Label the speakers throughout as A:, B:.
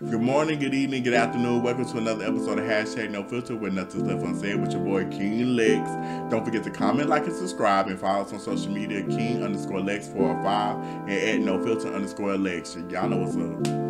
A: Good morning, good evening, good afternoon. Welcome to another episode of #NoFilter, where nothing's left unsaid with your boy King Lex. Don't forget to comment, like, and subscribe, and follow us on social media, King_Lex405 and @NoFilter_Lex. Y'all know what's up.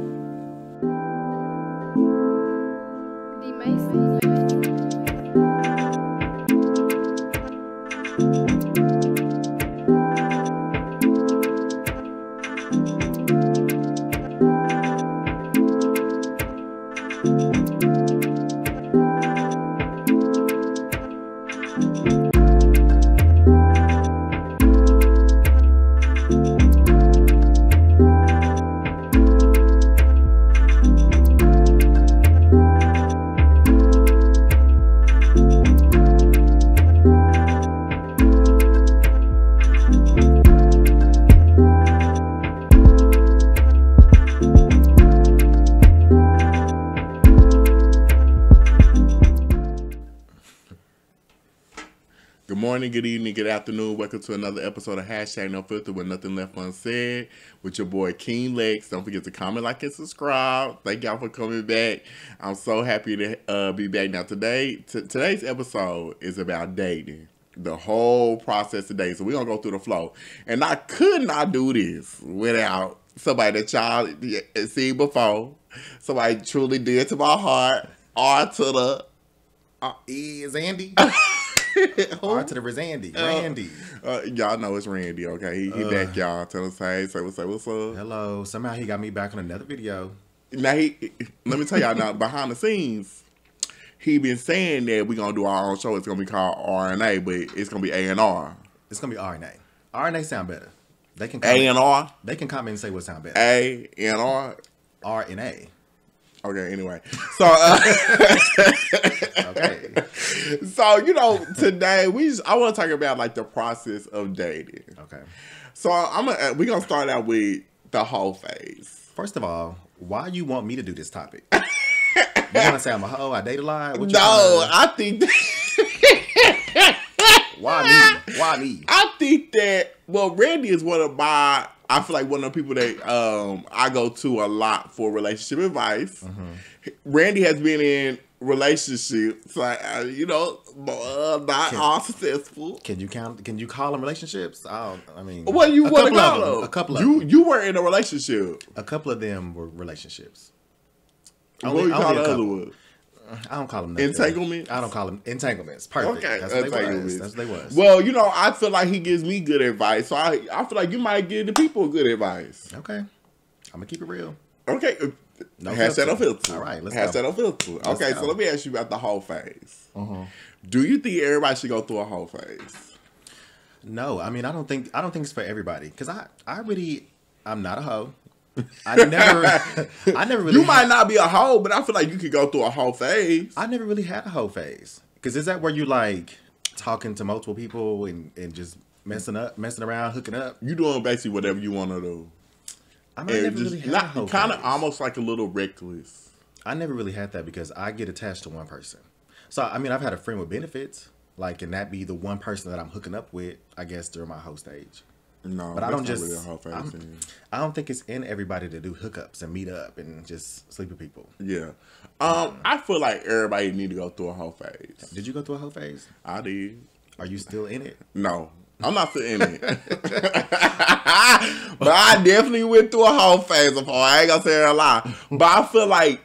A: Good morning, good evening, good afternoon. Welcome to another episode of #NoFilter with nothing left unsaid with your boy King Lex. Don't forget to comment, like, and subscribe. Thank y'all for coming back. I'm so happy to be back. Now today's episode is about dating. The whole process today. So we're going to go through the flow. And I could not do this without somebody that y'all seen before. Somebody truly dear to my heart. R to the...
B: Is Andy? R to the Randy.
A: Y'all know it's Randy, okay? He back, y'all. Tell us, hey, say what's up.
B: Hello. Somehow he got me back on another video.
A: Now, let me tell y'all now, behind the scenes, he been saying that we're going to do our own show. It's going to be called R&A, but it's going to be A&R.
B: It's going to be R&A. R&A sound better. They can
A: A&R?
B: They can comment and say what sound better.
A: A&R?
B: R&A.
A: Okay, anyway. So,
B: okay.
A: So, today I want to talk about like the process of dating.
B: Okay.
A: So, we're going to start out with the whole phase.
B: First of all, why you want me to do this topic? You want to say I'm a hoe? I date a lot?
A: I think
B: Why me?
A: I think that, well, Randy is I feel like one of the people that I go to a lot for relationship advice. Mm-hmm. Randy has been in relationships, like not all successful.
B: Can you call them relationships?
A: Well, you want to call them?
B: A couple of them.
A: You were in a relationship.
B: A couple of them were relationships.
A: What do you call the other one?
B: I don't call them
A: entanglements.
B: I don't call them entanglements. Perfect.
A: Okay,
B: that's what they was.
A: Well, I feel like he gives me good advice, so I feel like you might give the people good advice.
B: Okay, I'm gonna keep it real.
A: Okay, #NoFilter.
B: All right, let's
A: go. #NoFilter. Okay, so let me ask you about the whole phase.
B: Uh-huh.
A: Do you think everybody should go through a whole phase?
B: No, I mean I don't think it's for everybody because I'm not a hoe. I never really.
A: You might not be a hoe, but I feel like you could go through a whole phase.
B: I never really had a hoe phase. Because is that where you like talking to multiple people and just messing around, hooking up?
A: You doing basically whatever you want to do.
B: I never really had a hoe phase.
A: Kind of almost like a little reckless.
B: I never really had that because I get attached to one person. So I mean, I've had a friend with benefits, like, and that be the one person that I'm hooking up with, I guess, during my hoe stage.
A: No,
B: but I don't just.
A: Really
B: I don't think it's in everybody to do hookups and meet up and just sleep with people.
A: Yeah, I feel like everybody need to go through a whole phase.
B: Did you go through a whole phase?
A: I did.
B: Are you still in it?
A: No, I'm not still in it. But I definitely went through a whole phase before. I ain't gonna say a lie. But I feel like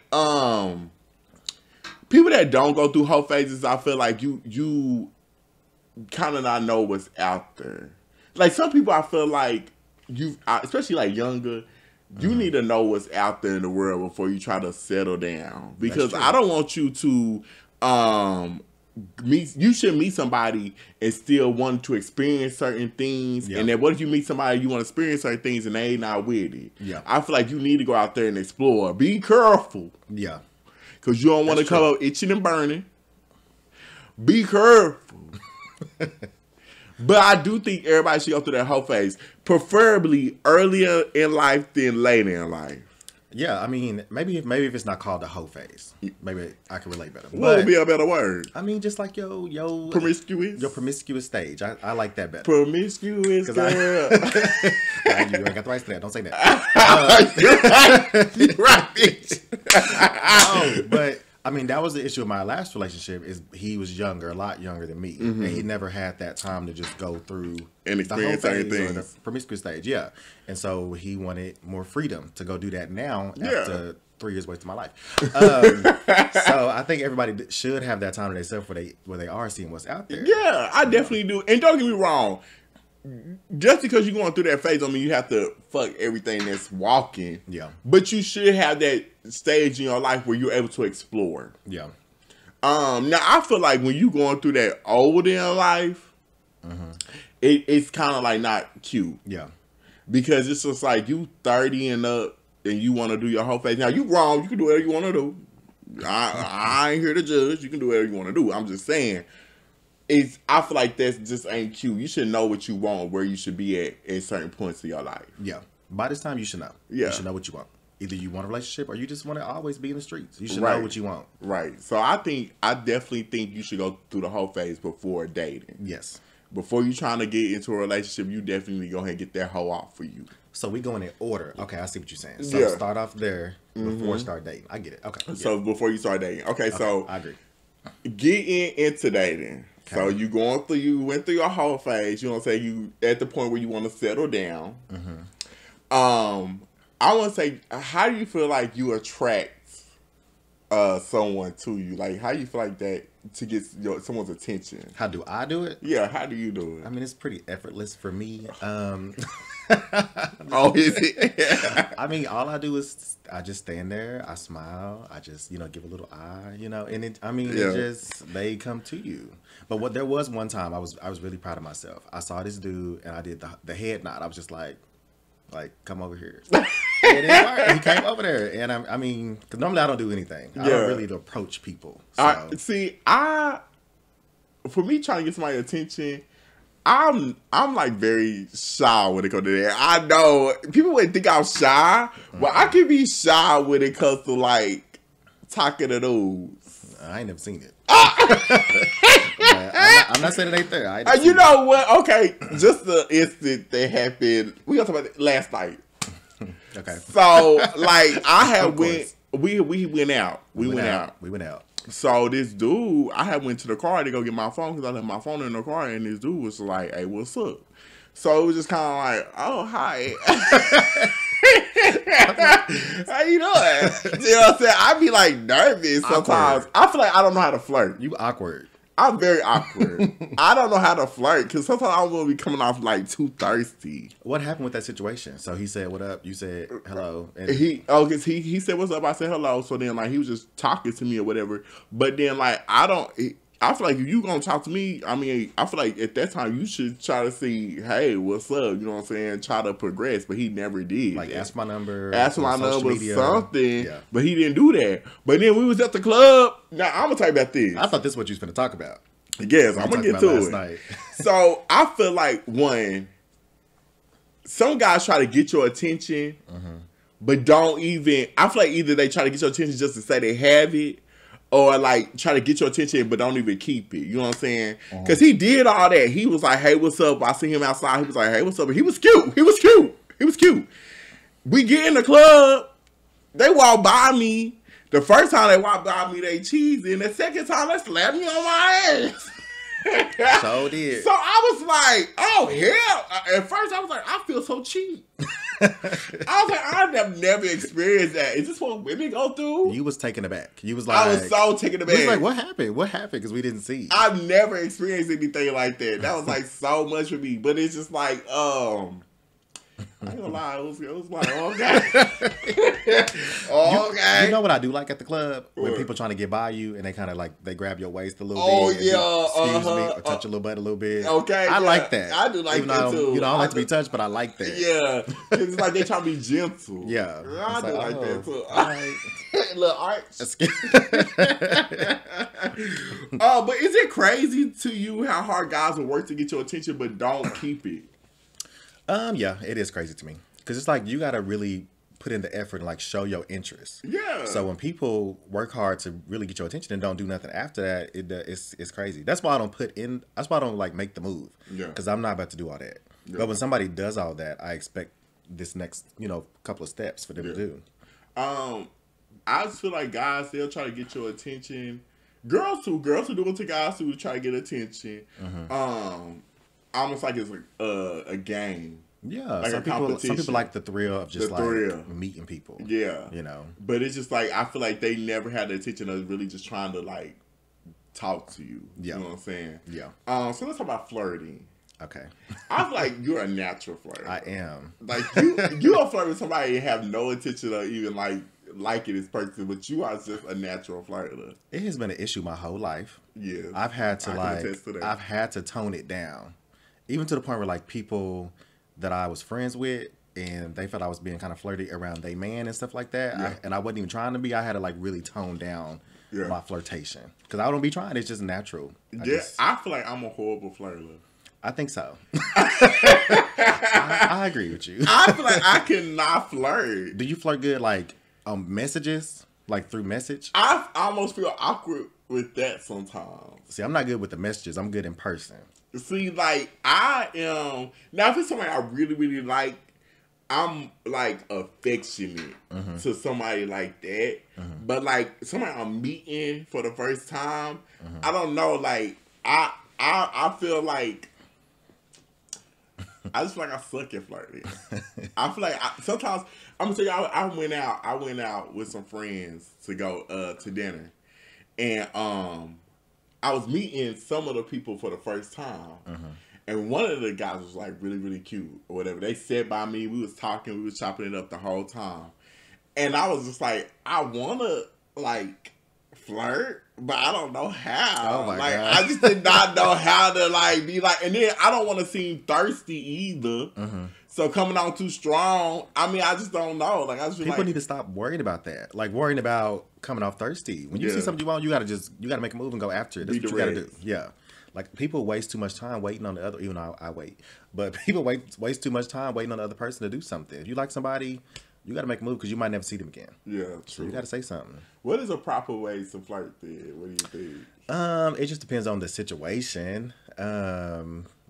A: people that don't go through whole phases, I feel like you kind of not know what's out there. Like some people, I feel like especially like younger, you need to know what's out there in the world before you try to settle down. Because I don't want you to you should meet somebody and still want to experience certain things. Yeah. And then what if you meet somebody you want to experience certain things and they not with it?
B: Yeah.
A: I feel like you need to go out there and explore. Be careful.
B: Yeah.
A: Because you don't want to come up itching and burning. Be careful. But I do think everybody should go through that whole phase, preferably earlier in life than later in life.
B: Yeah, I mean, maybe if it's not called the hoe phase, maybe I can relate better.
A: What would be a better word?
B: I mean, just like your
A: Promiscuous?
B: your promiscuous stage. I like that better.
A: Promiscuous girl.
B: You ain't got the rights to that. Don't say that.
A: You're right, bitch.
B: Oh, but I mean, that was the issue of my last relationship. Is he was younger, a lot younger than me, and he never had that time to just go through
A: And experience
B: the whole
A: certain
B: phase or
A: things.
B: the promiscuous stage. Yeah, and so he wanted more freedom to go do that now after 3 years wasted my life. So I think everybody should have that time to themselves where they are seeing what's out there.
A: Yeah, I definitely do. And don't get me wrong. Just because you're going through that phase, I mean, you have to fuck everything that's walking.
B: Yeah.
A: But you should have that stage in your life where you're able to explore.
B: Yeah.
A: Now, I feel like when you going through that older in life, it's kind of like not cute.
B: Yeah.
A: Because it's just like you 30 and up and you want to do your whole phase. Now, you wrong. You can do whatever you want to do. I ain't here to judge. You can do whatever you want to do. I'm just saying. I feel like that just ain't cute. You should know what you want, where you should be at certain points of your life.
B: Yeah. By this time, you should know.
A: Yeah.
B: You should know what you want. Either you want a relationship or you just want to always be in the streets. You should
A: Right.
B: know what you want.
A: Right. So I definitely think you should go through the whole phase before dating.
B: Yes.
A: Before you trying to get into a relationship, you definitely go ahead and get that hoe off for you.
B: So we going in order. Okay, I see what you're saying. So
A: Yeah.
B: start off there before start dating. I get it. Okay.
A: So before you start dating. Okay, so
B: I agree.
A: getting into dating.
B: Okay.
A: So you went through your whole phase, you know what I'm saying? You at the point where you want to settle down. I want to say, how do you feel like you attract someone to you? Like, how do you feel like that to get someone's attention?
B: How do I do it?
A: Yeah, how do you do it?
B: I mean, it's pretty effortless for me.
A: Oh, is it?
B: I mean, all I do is I just stand there, I smile, I just, give a little eye, and it just, they come to you. But there was one time I was really proud of myself. I saw this dude and I did the head nod. I was just like, come over here. And it worked. He came over there, and I mean, because normally I don't do anything. I don't really approach people. So.
A: For me trying to get somebody's attention, I'm like very shy when it comes to that. I know people would think I'm shy, but I can be shy when it comes to like talking to dudes.
B: I ain't never seen it. I'm not saying it ain't there.
A: You know what? Okay, just the instant that happened. We gonna talk about it last night.
B: Okay.
A: So like I had we went out. We went out. So this dude, I had went to the car to go get my phone because I left my phone in the car, and this dude was like, "Hey, what's up?" So it was just kind of like, "Oh, hi." How you doing? You know what I'm saying? I be like nervous sometimes. I feel like I don't know how to flirt.
B: You awkward.
A: I'm very awkward. I don't know how to flirt because sometimes I'm gonna be coming off like too thirsty.
B: What happened with that situation? So he said, "What up?" You said, "Hello." And
A: cause he said, "What's up?" I said, "Hello." So then like he was just talking to me or whatever. But then like I feel like if you gonna talk to me, I mean, I feel like at that time you should try to see, hey, what's up? You know what I'm saying? Try to progress, but he never did.
B: Like ask my number,
A: something. Yeah. But he didn't do that. But then we was at the club. Now I'm gonna talk about this.
B: I thought this is what you was gonna talk about.
A: Yes, I'm gonna get to it.
B: Night.
A: So I feel like some guys try to get your attention, but don't even. I feel like either they try to get your attention just to say they have it, or like try to get your attention but don't even keep it. You know what I'm saying? Because he did all that. He was like, "Hey, what's up?" I see him outside. He was like, "Hey, what's up?" He was cute. He was cute. We get in the club. They walk by me. The first time they walked by me, they cheesy. And the second time, they slapped me on my ass.
B: So did.
A: So I was like, oh, hell. At first, I was like, I feel so cheap. I was like, I've never experienced that. Is this what women go through?
B: You was taken aback. You was like,
A: I was so taken aback.
B: You was like, what happened? What happened? Because we didn't see.
A: I've never experienced anything like that. That was like so much for me. But it's just like, I ain't gonna lie, it was like, okay.
B: You know what I do like at the club? When people trying to get by you and they kind of like, they grab your waist a little bit.
A: Oh,
B: yeah. Excuse me. Or touch your little butt a little bit.
A: Okay.
B: I like that.
A: I do like that too.
B: I don't like to be touched, but I like that.
A: Yeah. It's like they try to be gentle.
B: Yeah.
A: I do like that too.
B: Right.
A: Little arch. But is it crazy to you how hard guys will work to get your attention but don't keep it?
B: Yeah, it is crazy to me. Because it's like you got to really put in the effort and like show your interest.
A: Yeah.
B: So when people work hard to really get your attention and don't do nothing after that, it's crazy. That's why I don't put in. That's why I don't like make the move.
A: Yeah.
B: Because I'm not about to do all that. Yeah. But when somebody does all that, I expect this next, couple of steps for them to do.
A: I just feel like guys, they'll try to get your attention. Girls too. Girls will do it to guys too to try to get attention. Almost like it's a game.
B: Yeah,
A: like
B: some people like the thrill of just meeting people.
A: Yeah, But it's just like I feel like they never had the attention of really just trying to like talk to you. Yeah, you know what I'm saying?
B: Yeah.
A: So let's talk about flirting.
B: Okay.
A: I feel like you're a natural flirter.
B: I am.
A: Like you'll flirt with somebody and have no intention of even liking this person, but you are just a natural flirter.
B: It has been an issue my whole life.
A: Yeah,
B: I've had to tone it down, even to the point where like people that I was friends with and they felt I was being kind of flirty around their man and stuff like that.
A: Yeah.
B: And I wasn't even trying to be. I had to like really tone down my flirtation because I don't be trying. It's just natural.
A: I feel like I'm a horrible flirter.
B: I think so. I agree with you.
A: I feel like I cannot flirt.
B: Do you flirt good like messages? Like through message?
A: I almost feel awkward with that sometimes.
B: See, I'm not good with the messages. I'm good in person.
A: See, like, I am... Now, if it's somebody I really, really like, I'm, like, affectionate to somebody like that. But, like, somebody I'm meeting for the first time, I don't know, like, I feel like... I just feel like I suck at flirting. I feel like sometimes... I'm going to tell you, I went out with some friends to go to dinner. And, I was meeting some of the people for the first time. And one of the guys was like really, really cute or whatever. They sat by me. We was talking. We was chopping it up the whole time. And I was just like, I want to like flirt, but I don't know how.
B: Oh my
A: God.
B: I
A: just did not know how to like be like, and then I don't want to seem thirsty either. So coming on too strong, I mean, I just don't know. Like I just
B: people need to stop worrying about that. Like worrying about coming off thirsty. When you see something you want, you gotta make a move and go after it. That's what you gotta do. Yeah. Like people waste too much time waiting on the other. Even though I wait, but people waste too much time waiting on the other person to do something. If you like somebody, you gotta make a move because you might never see them again.
A: Yeah, true.
B: So you gotta say something.
A: What is a proper way to flirt then? What do you think?
B: It just depends on the situation.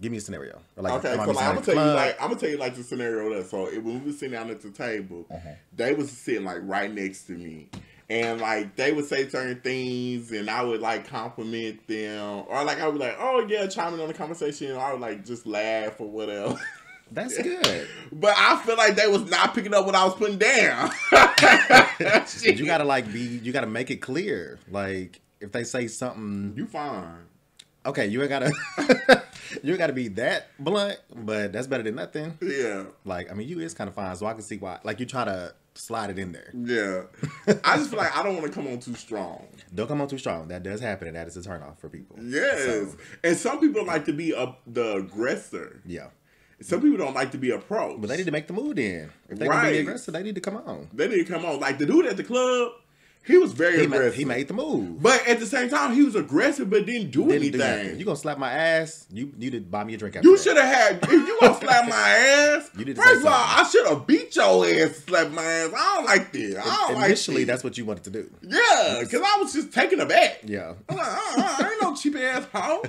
B: Give me a scenario. Like,
A: okay, so like, I'm gonna tell you like the scenario that. So when we were sitting down at the table, they was sitting like right next to me, and like they would say certain things, and I would like compliment them, or like I would be like, oh yeah, chime in on the conversation, or I would like just laugh or whatever.
B: That's good.
A: But I feel like they was not picking up what I was putting down.
B: You gotta you gotta make it clear. Like if they say something,
A: you fine.
B: Okay, you ain't gotta be that blunt, but that's better than nothing.
A: Yeah.
B: Like, I mean, you is kind of fine, so I can see why. Like, you try to slide it in there.
A: Yeah. I just feel like I don't want to come on too strong.
B: Don't come on too strong. That does happen, and that is a turnoff for people.
A: Yes. So. And some people like to be the aggressor.
B: Yeah.
A: Some people don't like to be approached.
B: But they need to make the move then. If they're going to be aggressive, they need to come on.
A: They need to come on. Like, the dude at the club, he was very aggressive.
B: He made the move.
A: But at the same time, he was aggressive but didn't do anything.
B: You gonna slap my ass? You need to buy me a drink after
A: You should have had, if you gonna slap my ass, first of all, I should have beat your ass to slap my ass. I don't like that.
B: Initially, that's what you wanted to do.
A: Yeah, because I was just taken aback.
B: Yeah.
A: I'm like, I ain't no cheap ass hoe.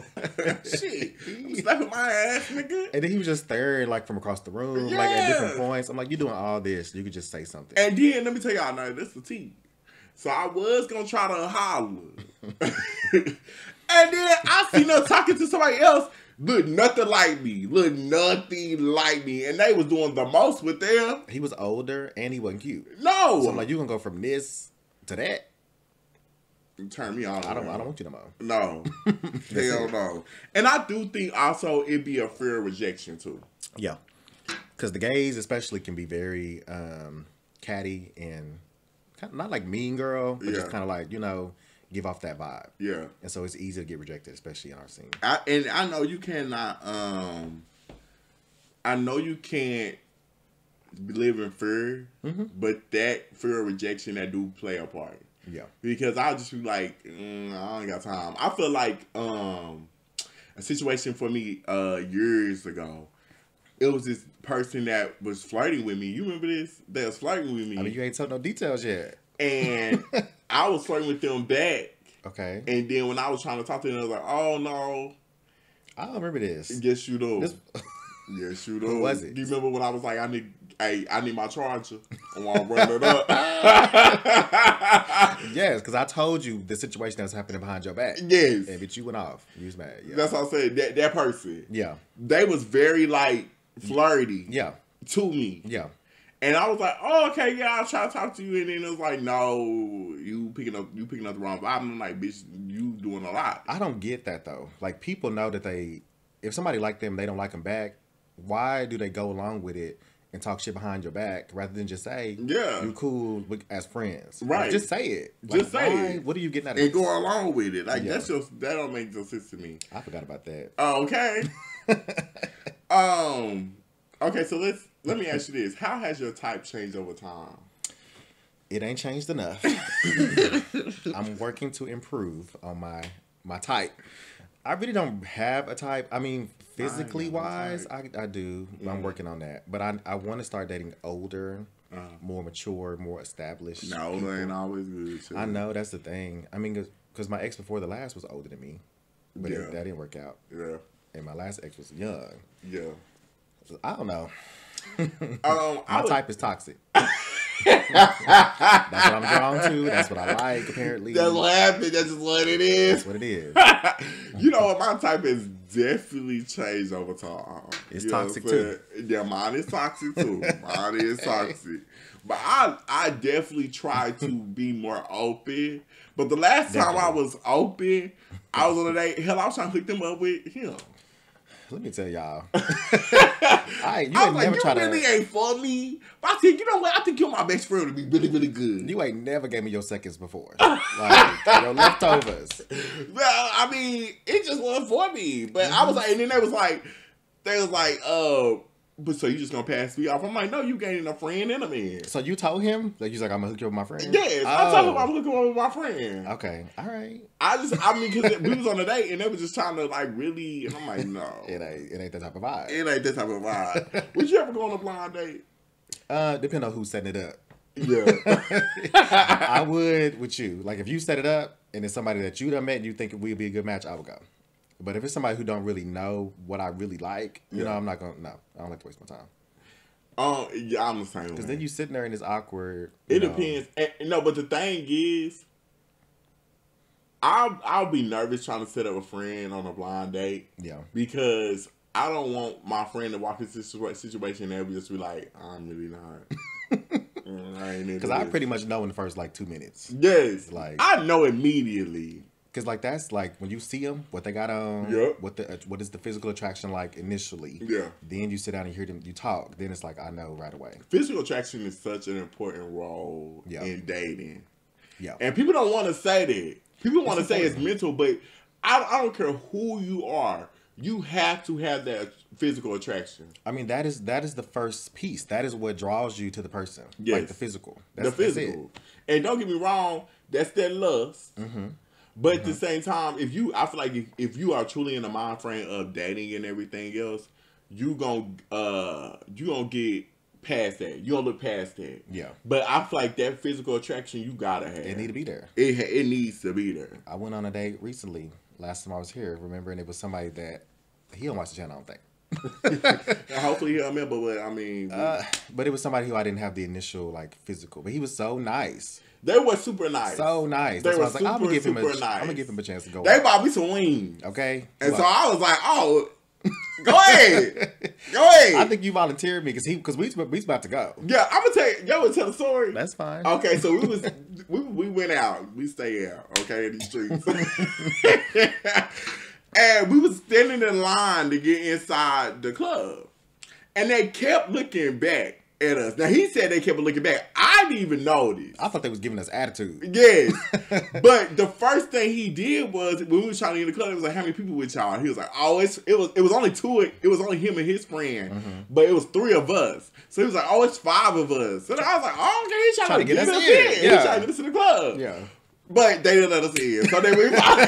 A: Shit. I'm slapping my ass, nigga.
B: And then he was just staring like from across the room, like at different points. I'm like, you doing all this. You could just say something.
A: And then, let me tell y'all, now, this is the tea. So I was going to try to holler. And then I seen her talking to somebody else. Look nothing like me. And they was doing the most with them.
B: He was older and he wasn't cute.
A: No.
B: So I'm like, you going to go from this to that?
A: Turn me on.
B: I don't want you no more.
A: No. Hell no. And I do think also it'd be a fear of rejection too.
B: Yeah. Because the gays especially can be very catty and... not like mean girl, but just kind of like, give off that vibe.
A: Yeah.
B: And so it's easy to get rejected, especially in our scene.
A: And I know you cannot, I know you can't live in fear, but that fear of rejection, that do play a part.
B: Yeah. Because
A: I'll just be like, I ain't got time. I feel like a situation for me years ago, it was this person that was flirting with me. You remember this? That was flirting with me.
B: I mean, you ain't told no details yet.
A: And I was flirting with them back.
B: Okay.
A: And then when I was trying to talk to them, I was like, oh, no.
B: I don't remember this.
A: Yes, you do. Yes, you do.
B: Who was it?
A: Do you remember when I was like, I need my charger. I want to run it up.
B: Yes, because I told you the situation that was happening behind your back.
A: Yes.
B: And but you went off. You was mad. Yeah.
A: That's what I said. That person.
B: Yeah.
A: They was very, like, flirty.
B: Yeah.
A: To me.
B: Yeah.
A: And I was like, oh, okay, yeah, I'll try to talk to you. And then it was like, no, you picking up the wrong vibe. I'm like, bitch, you doing a lot.
B: I don't get that, though. Like, people know that if somebody like them, they don't like them back, why do they go along with it and talk shit behind your back rather than just say,
A: yeah,
B: you cool as friends?
A: Right.
B: Like, just say it.
A: Just say it.
B: What are you getting out of
A: and
B: this?
A: go along with it. Like, that don't make no sense to me.
B: I forgot about that.
A: Oh, okay. Okay, so let me ask you this. How has your type changed over time?
B: It ain't changed enough. I'm working to improve on my type. I really don't have a type. I mean, physically wise, I do. Yeah. I'm working on that. But I want to start dating older, more mature, more established.
A: No, older ain't always good. Too.
B: I know, that's the thing. I mean, because my ex before the last was older than me. But that didn't work out. Yeah. And my last ex was young. Yeah. So, I don't know. My type is toxic. That's what I'm drawn to. That's what I like, apparently.
A: That's what happened. That's just what it is.
B: That's what it is.
A: You know what? My type has definitely changed over time.
B: It's toxic too.
A: Yeah, mine is toxic too. Mine is toxic. But I definitely try to be more open. But the last time I was open, I was on a date. Hell, I was trying to hook them up with him.
B: Let me tell y'all.
A: You really ain't for me. But I think, you know what? I think you're my best friend to be really, really good.
B: You ain't never gave me your seconds before. Like, your leftovers.
A: Well, I mean, it just wasn't for me. But I was like, and then they was like, but so you just gonna pass me off? I'm like, no, you gaining a friend and a man.
B: So you told him? Like, you was like, I'm gonna hook you up with my friend?
A: Yes, I told him I'm hooking up with my friend.
B: Okay, all right.
A: I mean, because we was on a date and they was just trying to, like, really, and I'm like, no.
B: It ain't that type of vibe.
A: It ain't that type of vibe. Would you ever go on a blind date?
B: Depending on who's setting it up.
A: Yeah.
B: I would with you. Like, if you set it up and it's somebody that you done met and you think we'd be a good match, I would go. But if it's somebody who don't really know what I really like, you know, I'm not going to, no, I don't like to waste my time.
A: Yeah, I'm the same.
B: Because then you sitting there and it's awkward.
A: It depends. No, but the thing is, I'll be nervous trying to set up a friend on a blind date. Yeah. Because I don't want my friend to walk into this situation and just be like, I'm really not.
B: Because I pretty much know in the first, like, 2 minutes.
A: Yes. Like, I know immediately.
B: Because, like, that's, like, when you see them, what they got on, what is the physical attraction like initially. Yeah. Then you sit down and hear them, you talk. Then it's like, I know right away.
A: Physical attraction is such an important role in dating. Yeah. And people don't want to say that. People want to say it's mental, but I don't care who you are. You have to have that physical attraction.
B: I mean, that is the first piece. That is what draws you to the person. Yes. Like, the physical. That's it.
A: And don't get me wrong, that's that lust. Mm-hmm. But at the same time, I feel like if you are truly in the mind frame of dating and everything else, you gonna get past that. You gonna look past that. Yeah. But I feel like that physical attraction you gotta have.
B: It need to be there.
A: It needs to be there.
B: I went on a date recently. Last time I was here, remember, and it was somebody that he don't watch the channel, I don't
A: think. Hopefully he'll remember, but I mean,
B: but it was somebody who I didn't have the initial, like, physical, but he was so nice.
A: They were super nice.
B: So nice. That's why I was like, I'm gonna give him a chance to go.
A: They bought me some wings.
B: Okay.
A: And so I was like, oh, go ahead. Go ahead.
B: I think you volunteered me because we about to go.
A: Yeah, I'm gonna tell the story.
B: That's fine.
A: Okay, so we went out. We stayed out, okay, in these streets. And we was standing in line to get inside the club. And they kept looking back at us. Now, he said they kept looking back. I didn't even notice.
B: I thought they was giving us attitude.
A: Yes. But the first thing he did was, when we was trying to get in the club, it was like, how many people with y'all? He was like, oh, it was only two. It was only him and his friend. Mm-hmm. But it was 3 of us. So he was like, oh, it's 5 of us. So I was like, oh, okay, he's trying to get us in. Yeah. He's trying to get us in the club. Yeah. But they didn't let us in. So then we
B: had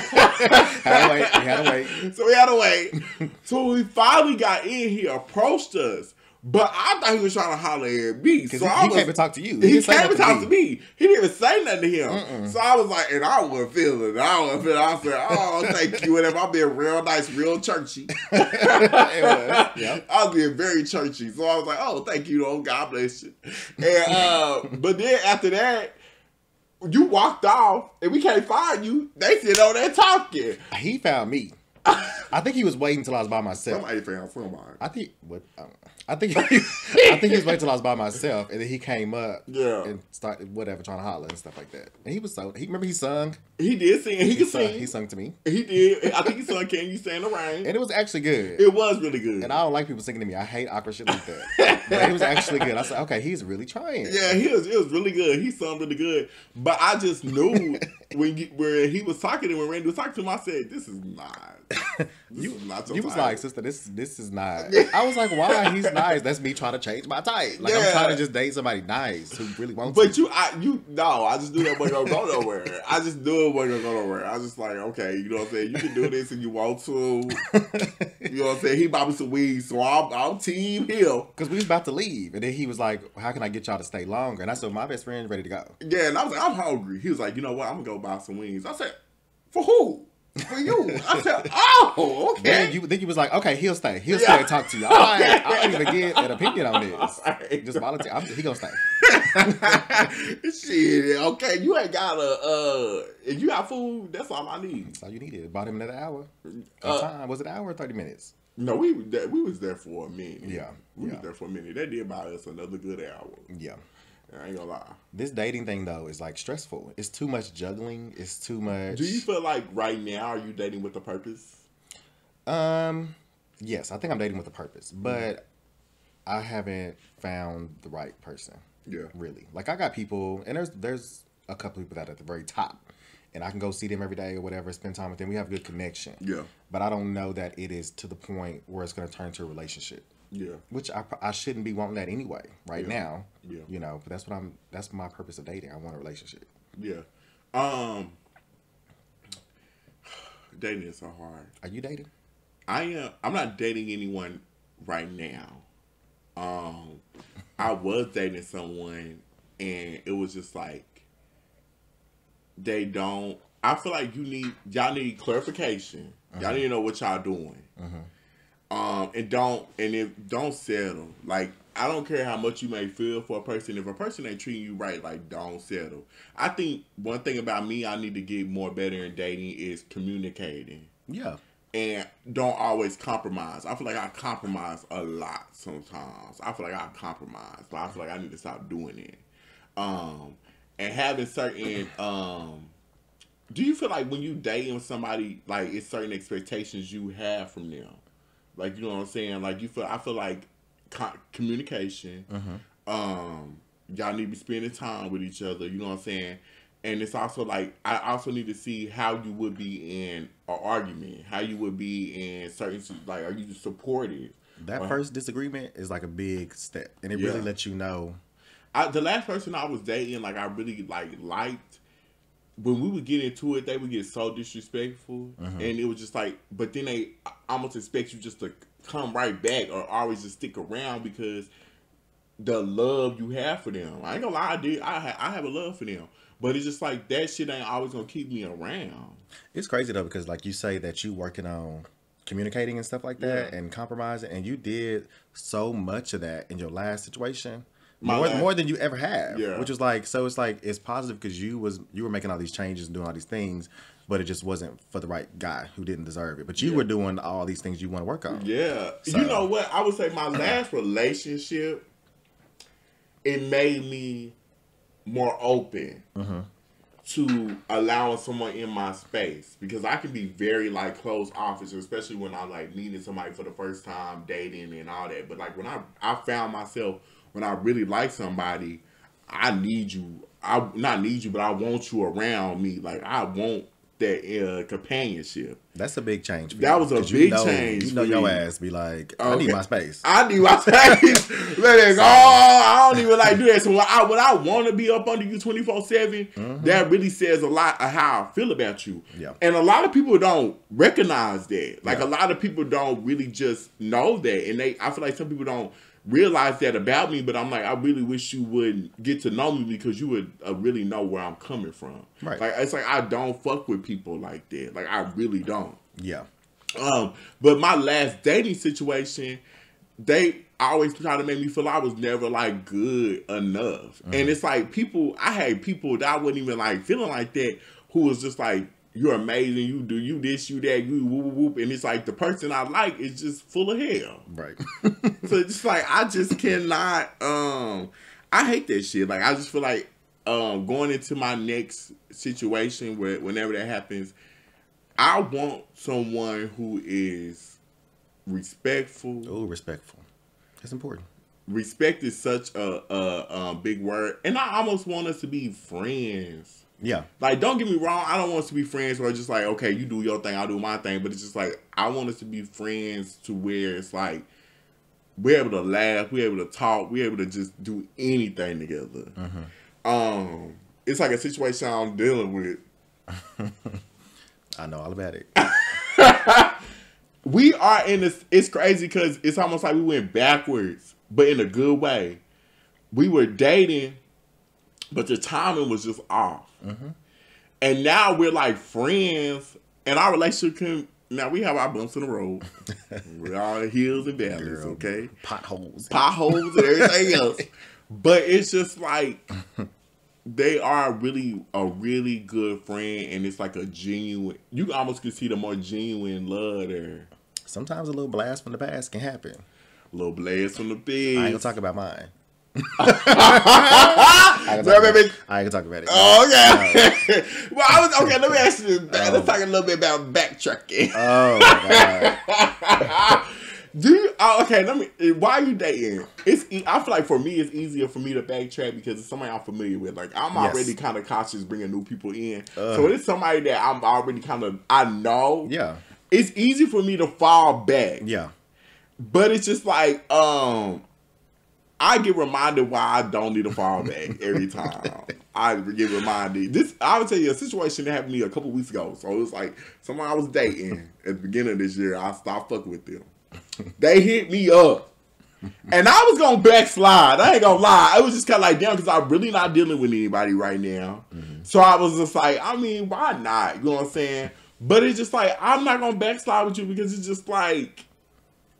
B: to wait.
A: So we had to wait. So we finally got in. He approached us. But I thought he was trying to holler at me. So
B: he came and talked to you.
A: He came and talked to me. He didn't even say nothing to him. So I was like, and I wasn't feeling it. I said, oh, thank you. Whatever. I'm being real nice, real churchy. I was being very churchy. So I was like, oh, thank you. Oh, God bless you. And but then after that, you walked off and we can't find you. They sit over there talking.
B: He found me. I think he was waiting till I was by myself.
A: Somebody found somebody.
B: I think he was waiting till I was by myself, and then he came up, and started whatever trying to holler and stuff like that. And he was remember he sung.
A: He did sing. He could sing.
B: He sung to me.
A: He did. I think he sung "Can You Stand the Rain,"
B: and it was actually good.
A: It was really good.
B: And I don't like people singing to me. I hate awkward shit like that. But it was actually good. I said, okay, he's really trying.
A: Yeah, it was really good. He sung really good. But I just knew when he was talking and when Randy was talking to him, I said, "This is not."
B: You was like, sister, this is not. I was like, why? He's nice. That's me trying to change my type. Like I'm trying to just date somebody nice who really wants.
A: But I just knew that wasn't gonna go nowhere. I just knew it wasn't gonna go nowhere. I was just like, okay, you know what I'm saying? You can do this if you want to. You know what I'm saying? He bought me some weeds, so I'll team him.
B: Because we was about to leave, and then he was like, how can I get y'all to stay longer? And I said, my best friend's ready to go.
A: Yeah, and I was like, I'm hungry. He was like, you know what? I'm gonna go buy some wings. I said, for who? For you. I said, oh, okay.
B: Then you was like, okay, he'll stay. He'll stay and talk to you. All right, I don't even get an opinion on this. Right. Just volunteer. He gonna stay.
A: Shit, okay. You ain't got if you got food, that's all I need.
B: That's all you needed. Bought him another hour. What time? Was it an hour or 30 minutes?
A: No, we was there for a minute.
B: Yeah.
A: We was there for a minute. They did buy us another good hour.
B: Yeah.
A: I ain't gonna lie.
B: This dating thing though is like stressful. It's too much juggling. It's too much.
A: Do you feel like right now are you dating with a purpose?
B: Yes, I think I'm dating with a purpose, but I haven't found the right person.
A: Yeah.
B: Really. Like I got people, and there's a couple people that are at the very top, and I can go see them every day or whatever, spend time with them. We have a good connection. Yeah. But I don't know that it is to the point where it's going to turn into a relationship. Yeah. Which I shouldn't be wanting that anyway right now. Yeah. You know, but that's my purpose of dating. I want a relationship. Yeah.
A: Dating is so hard.
B: Are you dating?
A: I am. I'm not dating anyone right now. I was dating someone and it was just like I feel like y'all need clarification. Y'all need to know what y'all doing. And don't settle. Like, I don't care how much you may feel for a person. If a person ain't treating you right, like, don't settle. I think one thing about me I need to get more better in dating is communicating. Yeah. And don't always compromise. I feel like I compromise a lot sometimes. I feel like I compromise, but I feel like I need to stop doing it. And having certain do you feel like when you dating with somebody, like, it's certain expectations you have from them? Like, you know what I'm saying? Like, I feel like communication. Y'all need to be spending time with each other. You know what I'm saying? And it's also like, I also need to see how you would be in an argument. How you would be in certain, like, are you supportive?
B: That first disagreement is like a big step. And it really lets you know.
A: The last person I was dating, like, I really, liked, when we would get into it, they would get so disrespectful. And it was just like, but then they almost expect you just to come right back or always just stick around because the love you have for them. I ain't gonna lie, I have a love for them. But it's just like, that shit ain't always gonna keep me around.
B: It's crazy though, because like you say that you working on communicating and stuff like that and compromising, and you did so much of that in your last situation. More than you ever have, which is like, so it's like, it's positive because you were making all these changes and doing all these things, but it just wasn't for the right guy who didn't deserve it. But you were doing all these things you want to work on. Yeah.
A: So, you know what? I would say my last relationship, it made me more open to allowing someone in my space, because I can be very like closed off, especially when I'm like meeting somebody for the first time, dating and all that. But like when I found myself, when I really like somebody, I need you. I not need you, but I want you around me. Like, I want companionship.
B: That's a big change. For
A: that was a big change.
B: You know, your ass be like, I need my space.
A: I need my space. I don't even like do that. So when I want to be up under you 24/7, that really says a lot of how I feel about you.
B: Yeah.
A: And a lot of people don't recognize that. Like a lot of people don't really just know that, and I feel like some people don't realize that about me, but I'm like, I really wish you would get to know me because you would really know where I'm coming from.
B: Right.
A: Like, it's like I don't fuck with people like that. Like, I really don't.
B: Yeah.
A: But my last dating situation, they always try to make me feel I was never, like, good enough. And it's like I had people that I wasn't even, like, feeling like that who was just like, you're amazing, you do you this, you that, you whoop, whoop, and it's like the person I like is just full of hell.
B: Right.
A: So it's like I just cannot I hate that shit. Like I just feel like going into my next situation whenever that happens, I want someone who is respectful.
B: Oh, respectful. That's important.
A: Respect is such a big word. And I almost want us to be friends.
B: Yeah.
A: Like, don't get me wrong. I don't want us to be friends where it's just like, okay, you do your thing, I'll do my thing. But it's just like, I want us to be friends to where it's like, we're able to laugh, we're able to talk, we're able to just do anything together. It's like a situation I'm dealing with.
B: I know all about it.
A: We are in this, it's crazy because it's almost like we went backwards, but in a good way. We were dating, but the timing was just off. And now we're like friends, and our relationship now we have our bumps in the road. We're all hills and valleys, okay?
B: Potholes
A: and everything else. But it's just like they are a really good friend, and it's like a genuine. You almost can see the more genuine love there.
B: Sometimes a little blast from the past can happen.
A: A little blast from the pig.
B: I ain't gonna talk about mine. I ain't gonna talk about it.
A: Oh, okay. Well, okay. Let me ask you this. Let's talk a little bit about backtracking.
B: Oh my god.
A: Okay, why are you dating? I feel like for me, it's easier for me to backtrack because it's somebody I'm familiar with. Like, I'm already kind of cautious bringing new people in. So it's somebody that I'm already I know.
B: Yeah.
A: It's easy for me to fall back.
B: Yeah.
A: But it's just like, I get reminded why I don't need to fall back every time. I get reminded. I would tell you a situation that happened to me a couple weeks ago. So it was like someone I was dating at the beginning of this year. I stopped fucking with them. They hit me up. And I was going to backslide. I ain't going to lie. I was just kind of like, damn, because I'm really not dealing with anybody right now. So I was just like, I mean, why not? You know what I'm saying? But it's just like, I'm not going to backslide with you because it's just like,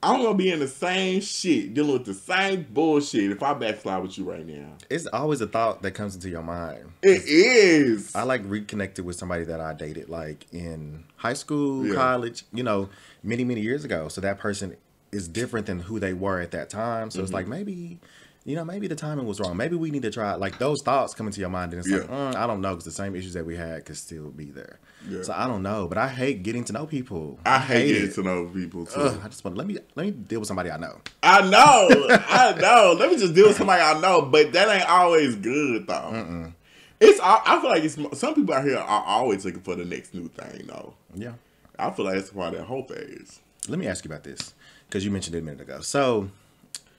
A: I'm going to be in the same shit, dealing with the same bullshit if I backslide with you right now.
B: It's always a thought that comes into your mind.
A: It is.
B: I like reconnected with somebody that I dated like in high school, college, many, many years ago. So that person is different than who they were at that time. So it's like, maybe the timing was wrong. Maybe we need to try, like those thoughts come into your mind and it's like, I don't know, because the same issues that we had could still be there. Yeah. So I don't know, but I hate getting to know people.
A: I hate getting to know people too.
B: I just want let me deal with somebody I know.
A: I know. Let me just deal with somebody I know, but that ain't always good though. I feel like some people out here are always looking for the next new thing though.
B: Yeah.
A: I feel like that's part of that whole phase.
B: Let me ask you about this because you mentioned it a minute ago. So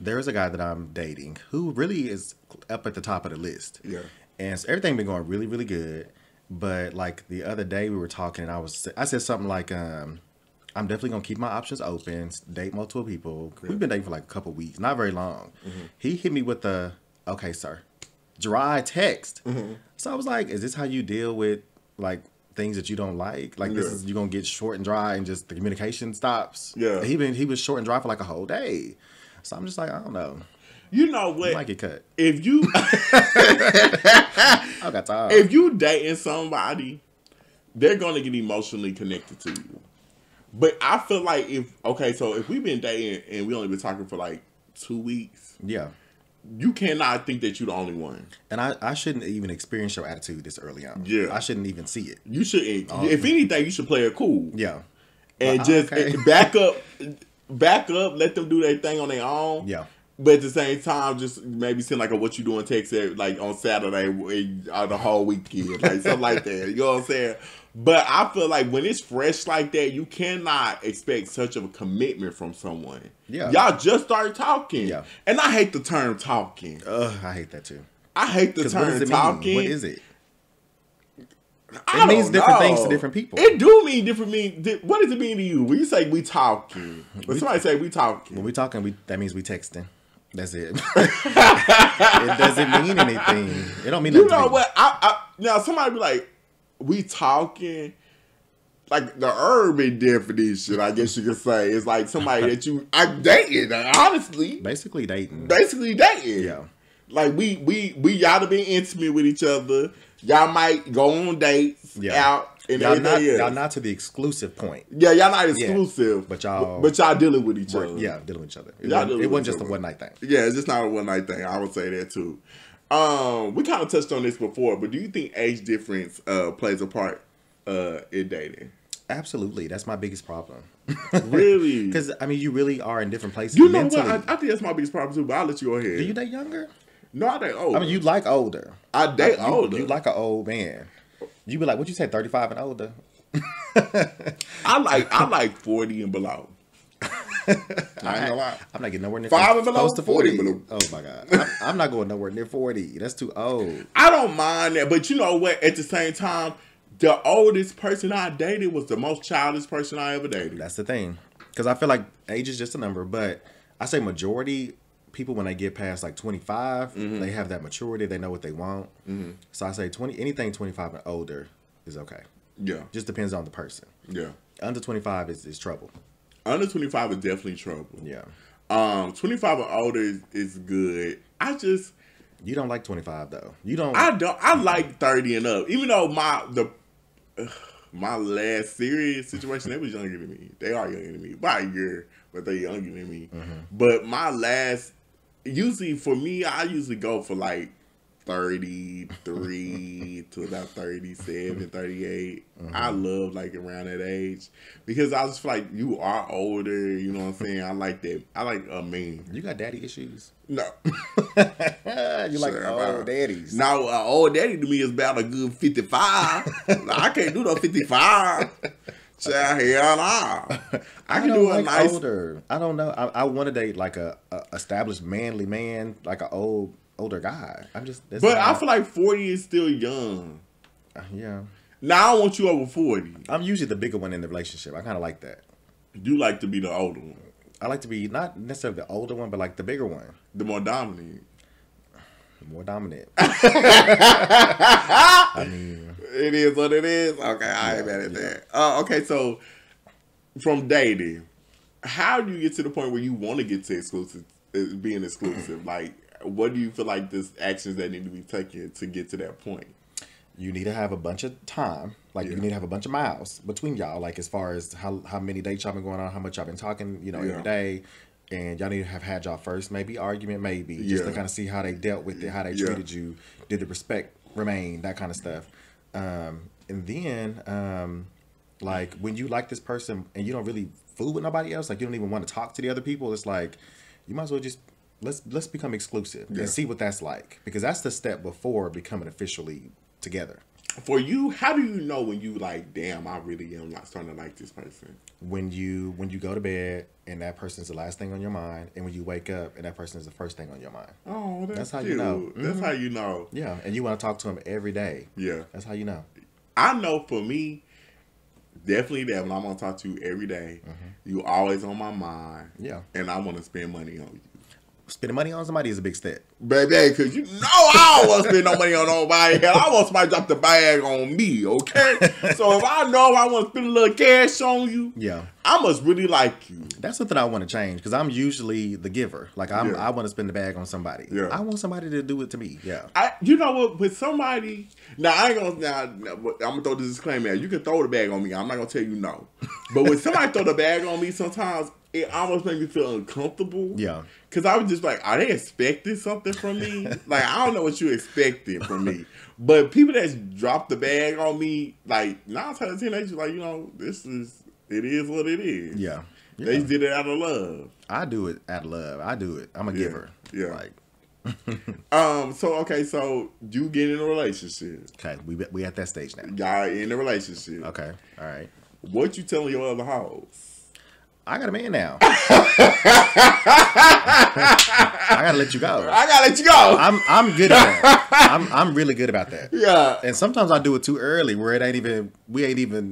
B: there's a guy that I'm dating who really is up at the top of the list. Yeah. And so everything been going really, really good. But like the other day we were talking and I said something like, I'm definitely going to keep my options open, date multiple people. Yeah. We've been dating for like a couple weeks, not very long. He hit me with the, okay, sir, dry text. So I was like, is this how you deal with like things that you don't like? Like this is, you're going to get short and dry and just the communication stops. Yeah. He was short and dry for like a whole day. So I'm just like, I don't know.
A: You know what?
B: You might get cut.
A: If you,
B: I got time.
A: If you dating somebody, they're gonna get emotionally connected to you. But I feel like if we've been dating and we only been talking for like 2 weeks, you cannot think that you're the only one.
B: And I shouldn't even experience your attitude this early on. Yeah, I shouldn't even see it.
A: You shouldn't. If anything, you should play it cool.
B: Yeah,
A: and just back up. Let them do their thing on their own.
B: Yeah.
A: But at the same time, just maybe send like a what you doing text like on Saturday or the whole weekend, like something like that. You know what I'm saying? But I feel like when it's fresh like that, you cannot expect such of a commitment from someone.
B: Yeah.
A: Y'all just started talking.
B: Yeah.
A: And I hate the term talking.
B: I hate that too.
A: I hate the term talking.
B: What is it? It means different things to different people.
A: It do mean different. What does it mean to you when you say we talking? When somebody say we talking,
B: when we talking, that means we texting. That's it. It doesn't mean anything. It don't mean nothing.
A: You know what? Now somebody be like, we talking. Like the urban definition, I guess you could say, is like somebody that I'm dating. Honestly,
B: basically dating.
A: Yeah. Like we y'all to be intimate with each other. Y'all might go on dates out and
B: y'all not to the exclusive point.
A: Yeah, y'all not exclusive,
B: but y'all
A: dealing with each other.
B: Yeah, dealing with each other. It wasn't just a one night thing.
A: Yeah, it's just not a one night thing. I would say that too. We kind of touched on this before, but do you think age difference plays a part in dating?
B: Absolutely, that's my biggest problem.
A: Really?
B: Because I mean, you really are in different places.
A: You know what? I think that's my biggest problem too. But I'll let you go ahead.
B: Do you date younger?
A: No, I date older.
B: I mean, you like older.
A: I date older.
B: You like an old man. You be like, what you say, 35 and older?
A: I like 40 and below. I ain't gonna lie.
B: I'm not getting nowhere near
A: 5 and below.
B: Close to 40
A: below.
B: Oh my god, I'm not going nowhere near 40. That's too old.
A: I don't mind that, but you know what? At the same time, the oldest person I dated was the most childish person I ever dated.
B: That's the thing, because I feel like age is just a number, but I say majority. People when they get past like 25, they have that maturity. They know what they want. So I say anything 25 and older is okay.
A: Yeah,
B: just depends on the person.
A: Yeah,
B: under 25 is trouble.
A: Under 25 is definitely trouble.
B: Yeah,
A: 25 and older is good.
B: You don't like 25 though. You don't.
A: I like 30 and up. Even though my last serious situation, they was younger than me. They are younger than me by a year, but they younger than me. But my last. Usually for me, I usually go for like 33 to about 37, 38. I love like around that age because I just feel like you are older. You know what I'm saying? I like that. I like a man.
B: You got daddy issues?
A: No.
B: You like old daddies?
A: No, old daddy to me is about a good 55. I can't do no 55. Hell nah. I can do a nice
B: older. I don't know. I want to date like a established manly man, like an older guy.
A: But I feel like 40 is still young.
B: Yeah.
A: Now I want you over 40.
B: I'm usually the bigger one in the relationship. I kind of like that.
A: You like to be the older one.
B: I like to be not necessarily the older one, but like the bigger one.
A: The more dominant.
B: More dominant.
A: I mean, it is what it is. Okay, I ain't mad at that. Okay, so from dating, how do you get to the point where you want to get to being exclusive? Like, what do you feel like the actions that need to be taken to get to that point?
B: You need to have a bunch of time. Like, you need to have a bunch of miles between y'all. Like, as far as how many dates y'all been going on, how much y'all been talking, every day. And y'all need to have had y'all first argument, just to kind of see how they dealt with it, how they treated you, did the respect remain, that kind of stuff. And then, like, when you like this person and you don't really fool with nobody else, like, you don't even want to talk to the other people, it's like, you might as well just, let's become exclusive and see what that's like. Because that's the step before becoming officially together.
A: For you, how do you know when you like, damn, I really am like starting to like this person?
B: When you go to bed and that person's the last thing on your mind, and when you wake up and that person is the first thing on your mind.
A: Oh, that's how
B: cute. You know.
A: That's how you know.
B: Yeah, and you want to talk to them every day.
A: Yeah,
B: that's how you know.
A: I know for me, definitely that when I'm gonna talk to you every day, you always on my mind. Yeah, and I want to spend money on you.
B: Spending money on somebody is a big step.
A: Baby, because you know I don't want to spend no money on nobody. Hell, I want somebody to drop the bag on me, okay? So if I know I want to spend a little cash on you, I must really like you.
B: That's something I want to change because I'm usually the giver. Like, I want to spend the bag on somebody. Yeah. I want somebody to do it to me. Yeah.
A: You know what? With somebody, now I ain't going to, I'm going to throw this disclaimer out. You can throw the bag on me. I'm not going to tell you no. But when somebody throw the bag on me, sometimes it almost makes me feel uncomfortable. Yeah. Because I was just like, are they expecting something from me? Like, I don't know what you expecting from me. But people that drop the bag on me, like, 9 times out of 10, they just like, it is what it is.
B: Yeah.
A: They did it out of love.
B: I do it out of love. I do it. I'm a giver.
A: Yeah.
B: Like.
A: So you get in a relationship.
B: Okay, we at that stage now.
A: Y'all in a relationship.
B: Okay, all right.
A: What you telling your other hoes?
B: I got a man now. I gotta let you go.
A: I gotta let you go.
B: I'm good at that. I'm really good about that.
A: Yeah.
B: And sometimes I do it too early, where it ain't even.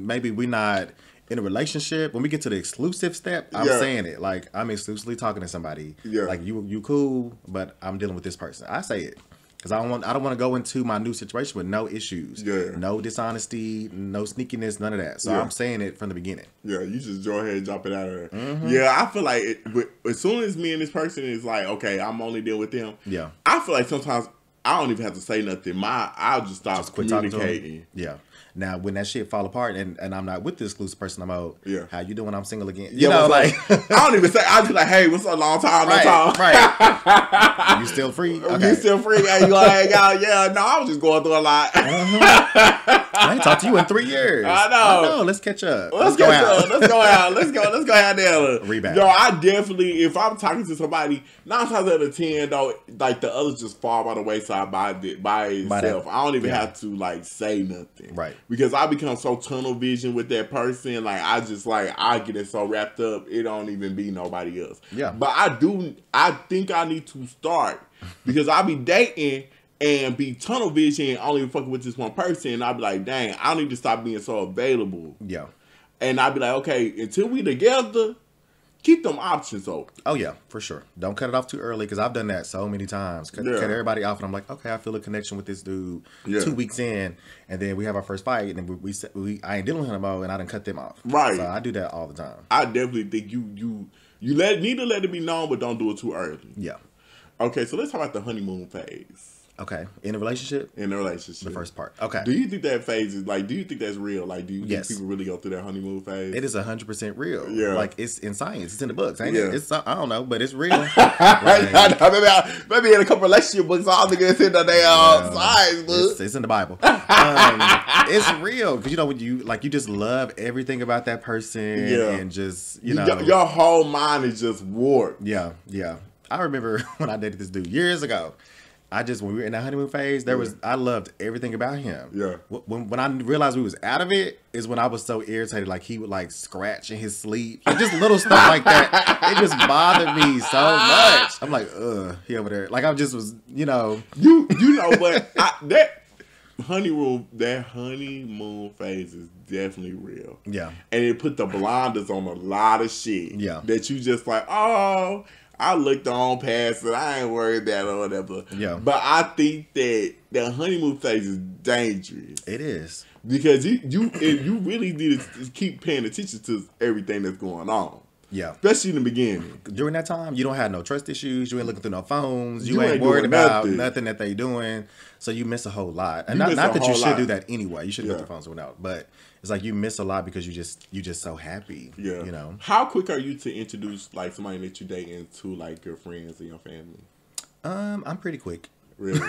B: Maybe we not in a relationship. When we get to the exclusive step, I'm saying it like I'm exclusively talking to somebody. Yeah. Like you cool, but I'm dealing with this person. I say it. Because I don't want to go into my new situation with no issues. Yeah. No dishonesty, no sneakiness, none of that. So I'm saying it from the beginning.
A: Yeah, you just go ahead and drop it out of there. Mm-hmm. Yeah, I feel like as soon as me and this person is like, okay, I'm only dealing with them. Yeah. I feel like sometimes I don't even have to say nothing. I'll just stop communicating.
B: Yeah. Now, when that shit fall apart and I'm not with this exclusive person, I'm out. Yeah. How you doing? I'm single again. You know, like
A: I don't even say. I just like, hey, what's up? Long time,
B: right,
A: no time.
B: Right. You still free?
A: Okay. You still free? Hey, you wanna hang out? Yeah. No, I was just going through a lot.
B: I ain't talked to you in 3 years.
A: I know.
B: Let's catch up.
A: Let's go out. Let's go out. Let's go have that
B: rebound.
A: Yo, I definitely, if I'm talking to somebody, 9 times out of 10, though, like the others just fall by the wayside by itself. I don't even have to like say nothing. Right. Because I become so tunnel vision with that person. Like I get it so wrapped up, it don't even be nobody else. Yeah. But I think I need to start because I be dating and be tunnel vision and only fucking with this one person, and I'll be like, dang, I need to stop being so available. Yeah. And I'll be like, okay, until we together, keep them options open.
B: Oh, yeah, for sure. Don't cut it off too early, because I've done that so many times. Cut everybody off, and I'm like, okay, I feel a connection with this dude 2 weeks in, and then we have our first fight, and then I ain't dealing with him anymore, and I done cut them off. Right. So I do that all the time.
A: I definitely think you need to let it be known, but don't do it too early. Yeah. Okay, so let's talk about the honeymoon phase.
B: Okay, in a relationship?
A: In a relationship.
B: The first part. Okay.
A: Do you think that phase is like, do you think that's real? Like, do you think people really go through that honeymoon phase?
B: It is 100% real. Yeah. Like, it's in science. It's in the books. Ain't it? It's, I don't know, but it's real. Like,
A: maybe in a couple relationship books, all the it's in the damn science books.
B: It's in the Bible. It's real. Because, you know, when you just love everything about that person and just, you know.
A: Your whole mind is just warped.
B: Yeah, yeah. I remember when I dated this dude years ago. When we were in that honeymoon phase, I loved everything about him. Yeah. When I realized we was out of it, is when I was so irritated. Like he would like scratch in his sleep, just little stuff like that. It just bothered me so much. I'm like, he over there. Like I just was, you know.
A: You know, but that honeymoon phase is definitely real. Yeah. And it put the blinders on a lot of shit. Yeah. That you just like, oh. I looked on past it. I ain't worried about it or whatever. Yeah. But I think that the honeymoon phase is dangerous.
B: It is.
A: Because you really need to keep paying attention to everything that's going on. Yeah. Especially in the beginning.
B: During that time, you don't have no trust issues. You ain't looking through no phones. You ain't worried about nothing that they doing. So you miss a whole lot. And not that you should do that anyway. You should get the phones without. But it's like you miss a lot because you just so happy. Yeah. You know.
A: How quick are you to introduce like somebody that you're dating to like your friends and your family?
B: I'm pretty quick.
A: Really?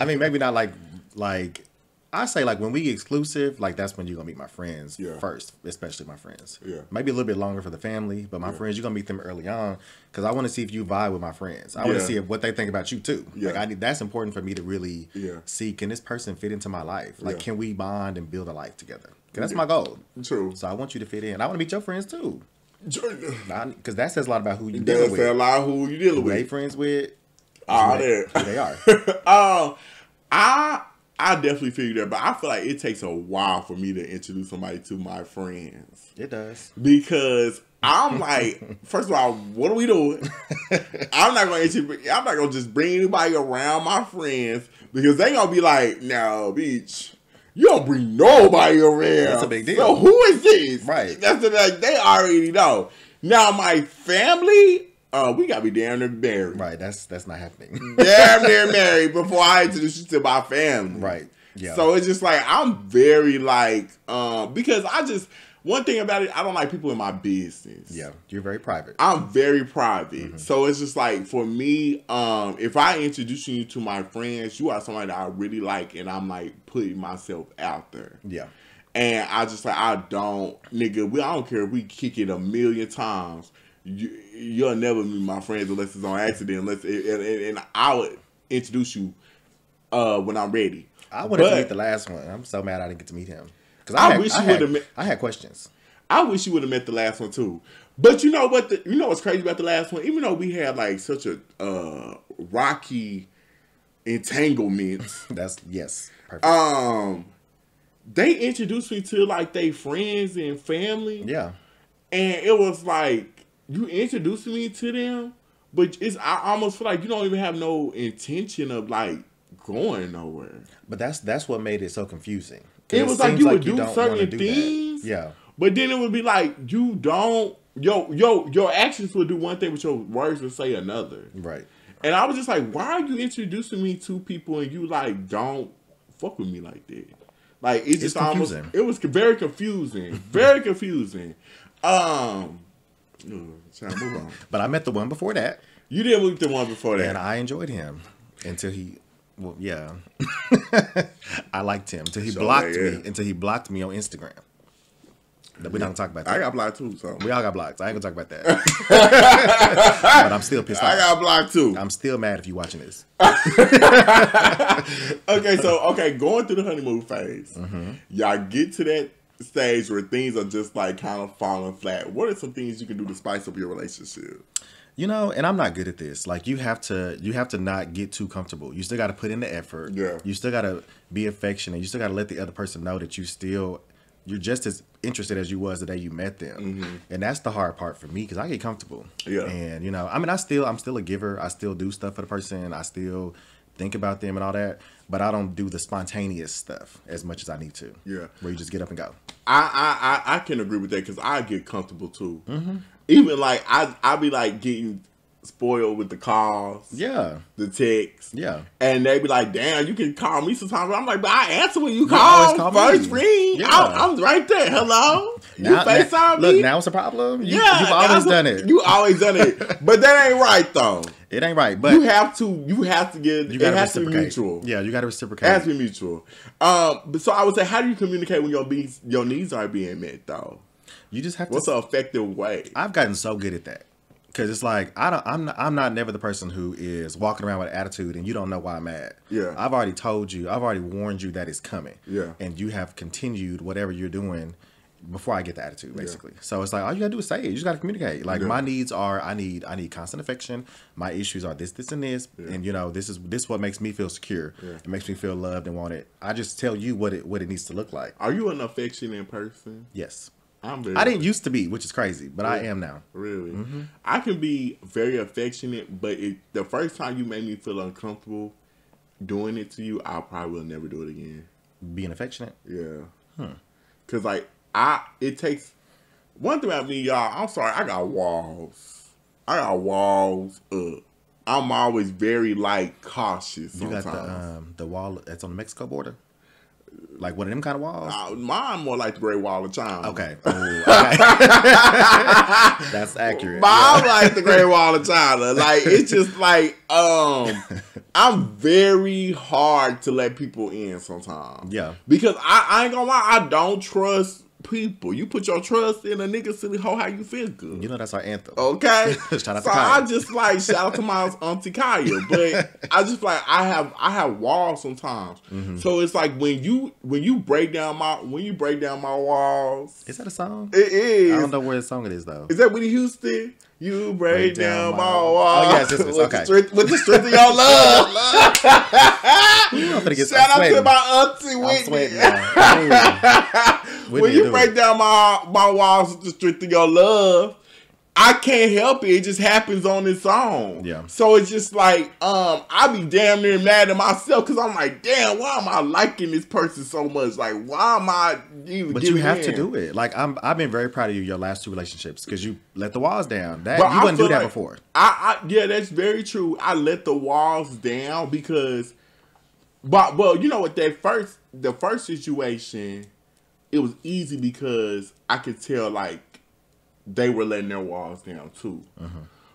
B: I mean, maybe not like I say like when we get exclusive, like that's when you're gonna meet my friends first, especially my friends. Yeah. Maybe a little bit longer for the family, but my friends, you're gonna meet them early on because I want to see if you vibe with my friends. I want to see what they think about you too. Yeah. Like that's important for me to really see, can this person fit into my life? Like, can we bond and build a life together? Because that's my goal. True. So I want you to fit in. I want to meet your friends too. Because that says a lot about who you dealing with.
A: That says a lot of who you dealing with.
B: Who they friends with.
A: Who
B: they are.
A: I definitely feel that, but I feel like it takes a while for me to introduce somebody to my friends.
B: It does.
A: Because I'm like, first of all, what are we doing? I'm not gonna just bring anybody around my friends because they gonna be like, no, bitch, you don't bring nobody around.
B: That's a big deal.
A: So who is this?
B: Right.
A: That's like they already know. Now my family. We gotta be damn near married.
B: Right, that's not happening.
A: Damn near married before I introduce you to my family.
B: Right. Yeah.
A: So it's just like I'm very like because one thing about it, I don't like people in my business.
B: Yeah, you're very private.
A: I'm very private. Mm-hmm. So it's just like for me, if I introduce you to my friends, you are somebody that I really like and I'm like putting myself out there. Yeah. And I just like, I don't care if we kick it a million times. You'll never meet my friends unless it's on accident. And I would introduce you when I'm ready.
B: I wanted to meet the last one. I'm so mad I didn't get to meet him. Because I had questions.
A: I wish you would have met the last one too. But you know what? You know what's crazy about the last one? Even though we had like such a rocky entanglement.
B: Yes. Perfect.
A: They introduced me to like they friends and family.
B: Yeah.
A: And it was like you introduced me to them, but I almost feel like you don't even have no intention of like going nowhere.
B: But that's what made it so confusing.
A: It was like you would do certain things.
B: Yeah.
A: But then it would be like you don't your actions would do one thing, but your words would say another.
B: Right.
A: And I was just like, why are you introducing me to people and you like don't fuck with me like that? Like it's just
B: confusing.
A: Almost it was very confusing. Very confusing. Trying to move on.
B: But I met the one before that.
A: You didn't meet the one before that.
B: And I enjoyed him until he I liked him until he blocked me on Instagram. We're not gonna talk about that.
A: I got blocked too, so
B: we all got blocked. I ain't gonna talk about that. But I'm still pissed off.
A: I got blocked too.
B: I'm still mad if you watching this.
A: Okay, going through the honeymoon phase, y'all get to that stage where things are just like kind of falling flat. What are some things you can do to spice up your relationship?
B: You know, and I'm not good at this. Like you have to not get too comfortable. You still got to put in the effort.
A: Yeah.
B: You still got to be affectionate. You still got to let the other person know that you're just as interested as you was the day you met them. And that's the hard part for me because I get comfortable.
A: Yeah.
B: And you know, I mean, I'm still a giver. I still do stuff for the person. I still think about them and all that. But I don't do the spontaneous stuff as much as I need to.
A: Yeah.
B: Where you just get up and go.
A: I can agree with that because I get comfortable too. Even like I be like getting spoiled with the calls, the texts, and they be like, "Damn, you can call me sometimes." I'm like, "But I answer when you call first ring. I'm right there. Hello, you FaceTime me.
B: Look, now it's a problem. You've always done it.
A: You always done it, but that ain't right though.
B: It ain't right. But
A: you have to get. It has to be mutual.
B: Yeah, you got to reciprocate.
A: It has to be mutual. But so I would say, how do you communicate when your needs aren't being met though?
B: You just have to.
A: What's an effective way?
B: I've gotten so good at that because it's like I'm not never the person who is walking around with an attitude and you don't know why I'm mad.
A: Yeah,
B: I've already told you. I've already warned you that it's coming.
A: Yeah,
B: and you have continued whatever you're doing before I get the attitude, basically. Yeah. So it's like all you gotta do is say it. You just gotta communicate. Like my needs are I need constant affection. My issues are this, and this, and you know this what makes me feel secure. Yeah. It makes me feel loved and wanted. I just tell you what it needs to look like.
A: Are you an affectionate person?
B: Yes.
A: I
B: didn't used to be, which is crazy, but I am now.
A: Really? I can be very affectionate, but the first time you made me feel uncomfortable doing it to you, I probably will never do it again.
B: Being affectionate?
A: Yeah. Because, like, it takes... One thing about me, y'all, I'm sorry, I got walls. Up. I'm always very, like, cautious sometimes.
B: You got the wall that's on the Mexico border? Like one of them kind of walls?
A: Mine more like the Great Wall of China.
B: Okay. Okay. That's accurate.
A: Mine like the Great Wall of China. Like, it's just like, I'm very hard to let people in sometimes.
B: Yeah.
A: Because I ain't gonna lie, I don't trust people. You put your trust in a nigga silly hoe, how you feel good.
B: You know that's our anthem.
A: Okay.
B: Shout out to
A: so
B: Kaya.
A: I just like shout out to my auntie Kaya. But I just like I have walls sometimes. So it's like when you break down my walls.
B: Is that a song?
A: It is.
B: I don't know where the song it is though.
A: Is that Whitney Houston? You break down my walls.
B: Oh yes, this is okay.
A: With the strength of your love. Shout out to my auntie Whitney. When you break down my walls with the strength of your love, I can't help it. It just happens on its own.
B: Yeah.
A: So it's just like, I be damn near mad at myself because I'm like, damn, why am I liking this person so much? Like, why am I even?
B: But you have to do it. Like I've been very proud of you your last 2 relationships because you let the walls down. That you wouldn't do that before.
A: Yeah, that's very true. I let the walls down because, well, you know what? The first situation, it was easy because I could tell like they were letting their walls down too.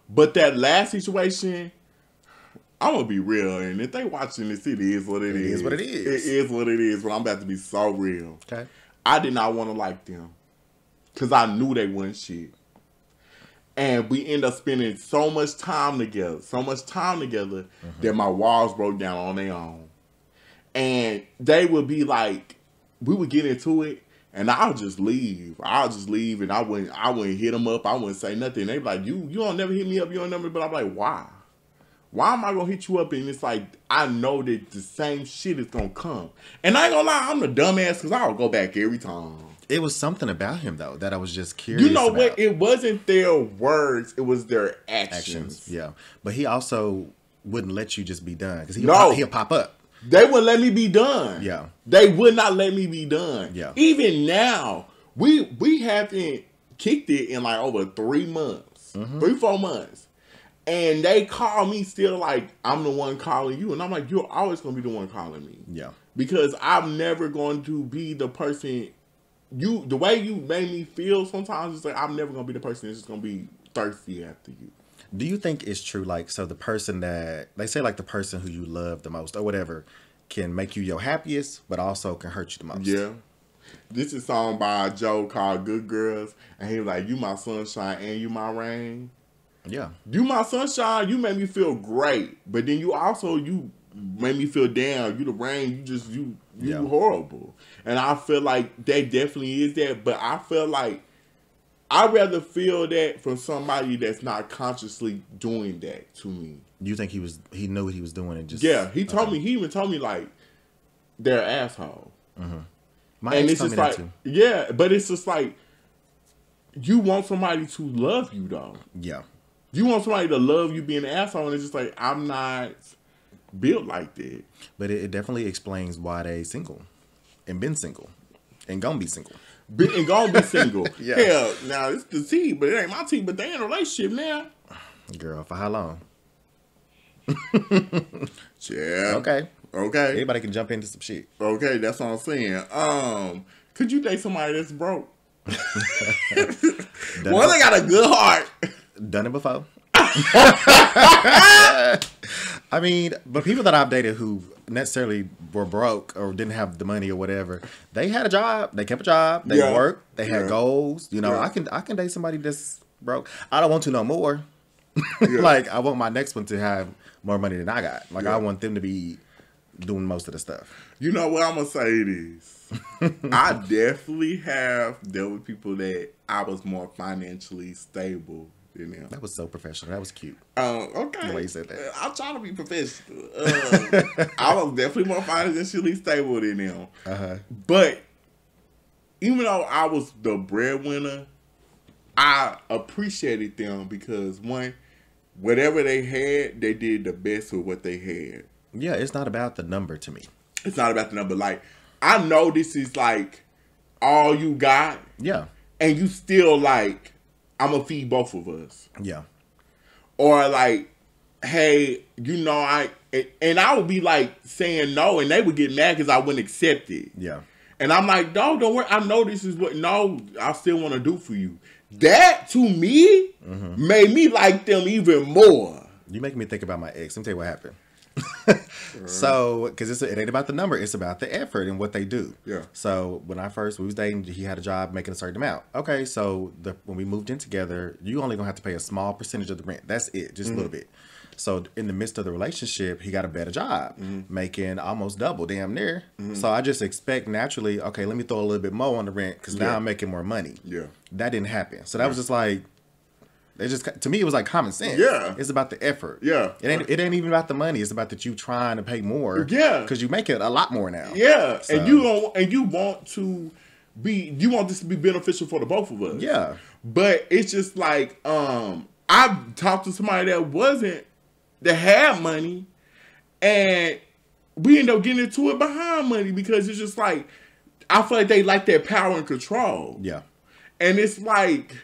A: But that last situation, I'm gonna be real, and if they watching this, it is what it is.
B: It is what it is.
A: It is what it is. But I'm about to be so real.
B: Okay.
A: I did not want to like them because I knew they weren't shit. And we end up spending so much time together, that my walls broke down on their own. And they would be like, we would get into it, and I'll just leave. And I wouldn't hit them up. I wouldn't say nothing. They'd be like, you don't never hit me up. You don't never. But I'm like, why? Why am I gonna hit you up? And it's like, I know that the same shit is gonna come. And I ain't gonna lie, I'm the dumbass because I'll go back every time.
B: It was something about him though that I was just curious.
A: You know
B: about.
A: what? It wasn't their words; it was their actions.
B: Yeah, but he also wouldn't let you just be done because he'll pop up.
A: They wouldn't let me be done.
B: Yeah,
A: they would not let me be done.
B: Yeah,
A: even now we haven't kicked it in like over 3 months, 3-4 months, and they call me still like I'm the one calling you, and I'm like, you're always gonna be the one calling me.
B: Yeah,
A: because I'm never going to be the person. The way you made me feel sometimes, it's like I'm never gonna be the person that's just gonna be thirsty after you.
B: Do you think it's true? Like, so the person that they say, like the person who you love the most or whatever, can make you your happiest, but also can hurt you the most.
A: Yeah. This is a song by Joe called "Good Girls," and he was like, "You my sunshine and you my rain."
B: Yeah.
A: You my sunshine. You made me feel great, but then you made me feel down. You the rain. You horrible. And I feel like that definitely is that. But I feel like I'd rather feel that from somebody that's not consciously doing that to me.
B: You think he knew what he was doing and just...
A: Yeah, he told me. He even told me like they're an asshole.
B: My ex told me that too.
A: Yeah, but it's just like you want somebody to love you though.
B: Yeah.
A: You want somebody to love you being an asshole, and it's just like I'm not built like that.
B: But it definitely explains why they single and been single and gonna be single.
A: And gonna be single.
B: Yeah.
A: Hell, now it's the tea, but it ain't my tea. But they in a relationship now.
B: Girl, for how long?
A: Yeah.
B: Okay.
A: Okay.
B: Anybody can jump into some shit.
A: Okay, that's what I'm saying. Could you date somebody that's broke? One, they got a good heart.
B: Done it before. I mean, but people that I've dated who necessarily were broke or didn't have the money or whatever, they had a job, they kept a job, they worked, they had goals. You know, I can date somebody that's broke. I don't want to no more. Like, I want my next one to have more money than I got. Like, I want them to be doing most of the stuff.
A: You know what I'm gonna say it is. I definitely have dealt with people that I was more financially stable than them.
B: That was so professional. That was cute.
A: Okay.
B: The way you said that.
A: I'm trying to be professional. I was definitely more financially stable than them. But even though I was the breadwinner, I appreciated them because one, whatever they had, they did the best with what they had.
B: Yeah, it's not about the number to me.
A: It's not about the number. Like, I know this is like all you got.
B: Yeah. And
A: you still like, I'm gonna feed both of us.
B: Yeah.
A: Or like, hey, you know, I would be like saying no, and they would get mad because I wouldn't accept it.
B: Yeah.
A: And I'm like, no, don't worry. I know this is what, I still want to do for you. That, to me, made me like them even more.
B: You making me think about my ex. Let me tell you what happened. So, because it ain't about the number, it's about the effort and what they do.
A: Yeah.
B: So, when we was dating, he had a job making a certain amount. Okay, so when we moved in together, you only gonna have to pay a small percentage of the rent. That's it, just a little bit. So, in the midst of the relationship, he got a better job, making almost double, damn near. So, I just expect naturally, okay, let me throw a little bit more on the rent because now I'm making more money.
A: Yeah.
B: That didn't happen. So, that was just like, to me, it was like common sense.
A: Yeah.
B: It's about the effort.
A: Yeah.
B: It ain't even about the money. It's about that you trying to pay more.
A: Yeah.
B: Because you make it a lot more now.
A: Yeah. So. And you want this to be beneficial for the both of us.
B: Yeah.
A: But it's just like, I've talked to somebody that had money, and we end up getting into it behind money because it's just like, I feel like they like that power and control.
B: Yeah.
A: And it's like,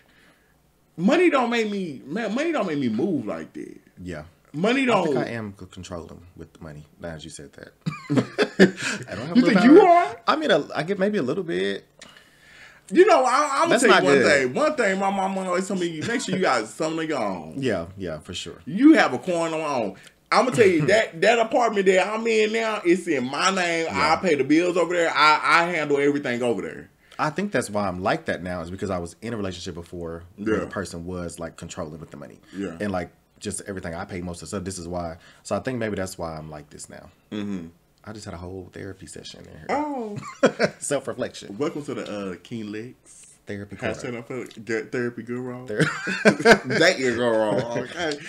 A: money don't make me move like that.
B: Yeah.
A: Money don't.
B: I think I am controlling with the money. Now that you said that. I don't have
A: you think you are?
B: I mean, I get maybe a little bit.
A: You know, I'm gonna tell you one thing.
B: Good.
A: One thing my mama always told me: make sure you got something of your own.
B: Yeah, for sure.
A: You have a coin on your own. I'm gonna tell you that apartment that I'm in now, it's in my name. Yeah. I pay the bills over there. I handle everything over there.
B: I think that's why I'm like that now, is because I was in a relationship before where the person was like controlling with the money. Yeah. And like just everything I paid most of the stuff. This is why. So I think maybe that's why I'm like this now. Mm-hmm. I just had a whole therapy session in here. Oh. Self-reflection.
A: Welcome to the King Lex
B: Therapy corner.
A: Therapy guru. That you go wrong. Okay.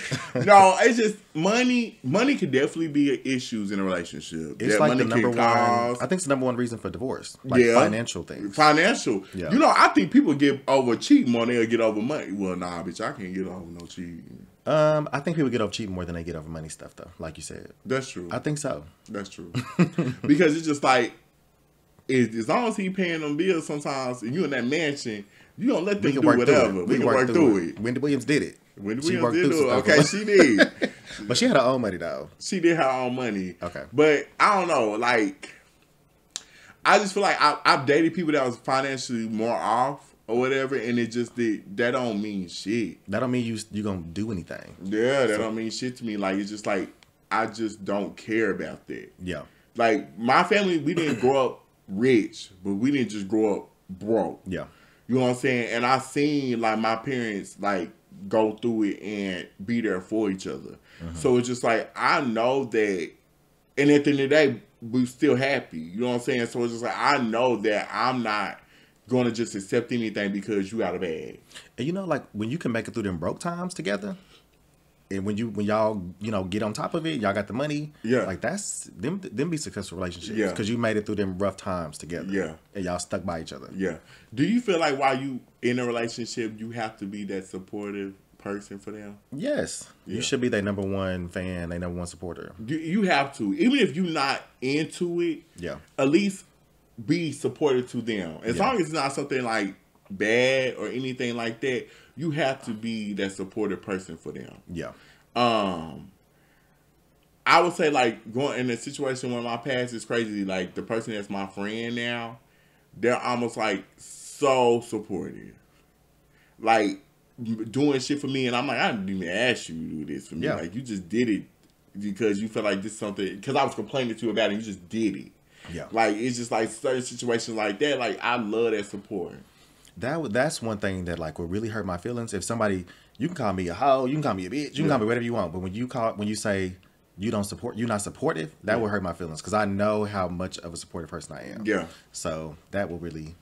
A: No, it's just money. Money could definitely be issues in a relationship.
B: It's like the number one. I think it's the number one reason for divorce. Like financial things.
A: Financial. Yeah. You know, I think people get over cheating more than they'll get over money. Well, nah, bitch, I can't get over no cheating.
B: I think people get over cheating more than they get over money stuff, though. Like you said.
A: That's true.
B: I think so.
A: That's true. Because it's just like, as long as he paying them bills sometimes, and you in that mansion, you don't let them do whatever. We can work through it.
B: Wendy Williams did it.
A: Wendy Williams did it. Okay, she did.
B: But she had her own money, though.
A: She did her own money.
B: Okay.
A: But I don't know. Like, I just feel like I've dated people that was financially more off or whatever, and it just that don't mean shit.
B: That don't mean you gonna do anything.
A: Yeah, that don't mean shit to me. Like, it's just like, I just don't care about that.
B: Yeah.
A: Like, my family, we didn't grow up rich, but we didn't just grow up broke.
B: Yeah.
A: You know what I'm saying? And I seen like my parents like go through it and be there for each other. Mm-hmm. So it's just like, I know that, and at the end of the day, we still happy. You know what I'm saying? So it's just like, I know that I'm not going to just accept anything because you got a bag.
B: And you know, like when you can make it through them broke times together, and when y'all, you know, get on top of it, y'all got the money. Yeah. Like that's them be successful relationships. Yeah. Because you made it through them rough times together. Yeah. And y'all stuck by each other.
A: Yeah. Do you feel like while you in a relationship, you have to be that supportive person for them?
B: Yes. Yeah. You should be their number one fan, their number one supporter.
A: You have to. Even if you're not into it, yeah, at least be supportive to them. As long as it's not something like bad or anything like that, you have to be that supportive person for them. Yeah. I would say like going in a situation where my past is crazy, like the person that's my friend now, they're almost like so supportive. Like doing shit for me, and I'm like, I didn't even ask you to do this for me. Yeah. Like you just did it because you felt like this is something, because I was complaining to you about it, and you just did it. Yeah. Like it's just like certain situations like that, like I love that support.
B: That's one thing that like would really hurt my feelings. If somebody, you can call me a hoe, you can call me a bitch, you can call me whatever you want, but when you say you're not supportive, that would hurt my feelings because I know how much of a supportive person I am. Yeah. So that will really,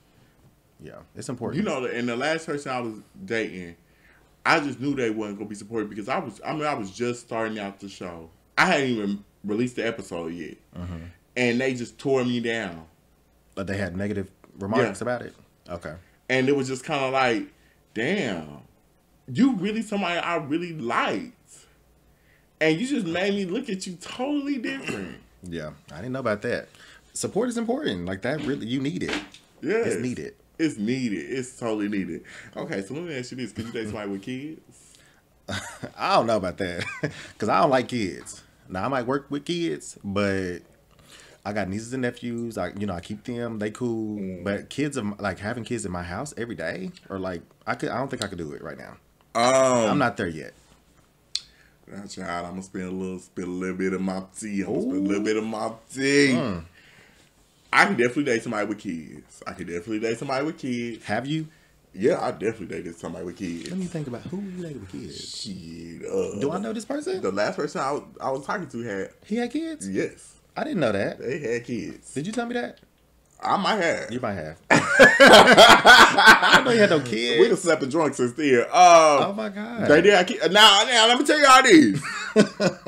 B: it's important.
A: You know, and the last person I was dating, I just knew they wasn't gonna be supportive because I was just starting out the show. I hadn't even released the episode yet, and they just tore me down.
B: But they had negative remarks about it. Okay.
A: And it was just kind of like, damn, you really somebody I really liked. And you just made me look at you totally different.
B: Yeah, I didn't know about that. Support is important. Like that, really, you need it. Yeah. It's needed.
A: It's needed. It's totally needed. Okay, so let me ask you this. Can you date somebody with kids?
B: I don't know about that. Because I don't like kids. Now, I might work with kids, but I got nieces and nephews. I keep them. They cool. But kids, like having kids in my house every day, or like I don't think I could do it right now. I'm not there yet.
A: Now, child, I'm gonna spill a little bit of my tea. I'm gonna spill a little bit of my tea. I can definitely date somebody with kids.
B: Have you?
A: Yeah, I definitely dated somebody with kids.
B: Let me think about who you dated with kids.
A: Shit.
B: Do I know this person?
A: The last person I was talking to had
B: kids?
A: Yes.
B: I didn't know that.
A: They had kids.
B: Did you tell me that?
A: I might have.
B: You might have. I didn't know you had no kids.
A: We done slept and drunk since then.
B: Oh my God.
A: They did have kids. Now, let me tell y'all this.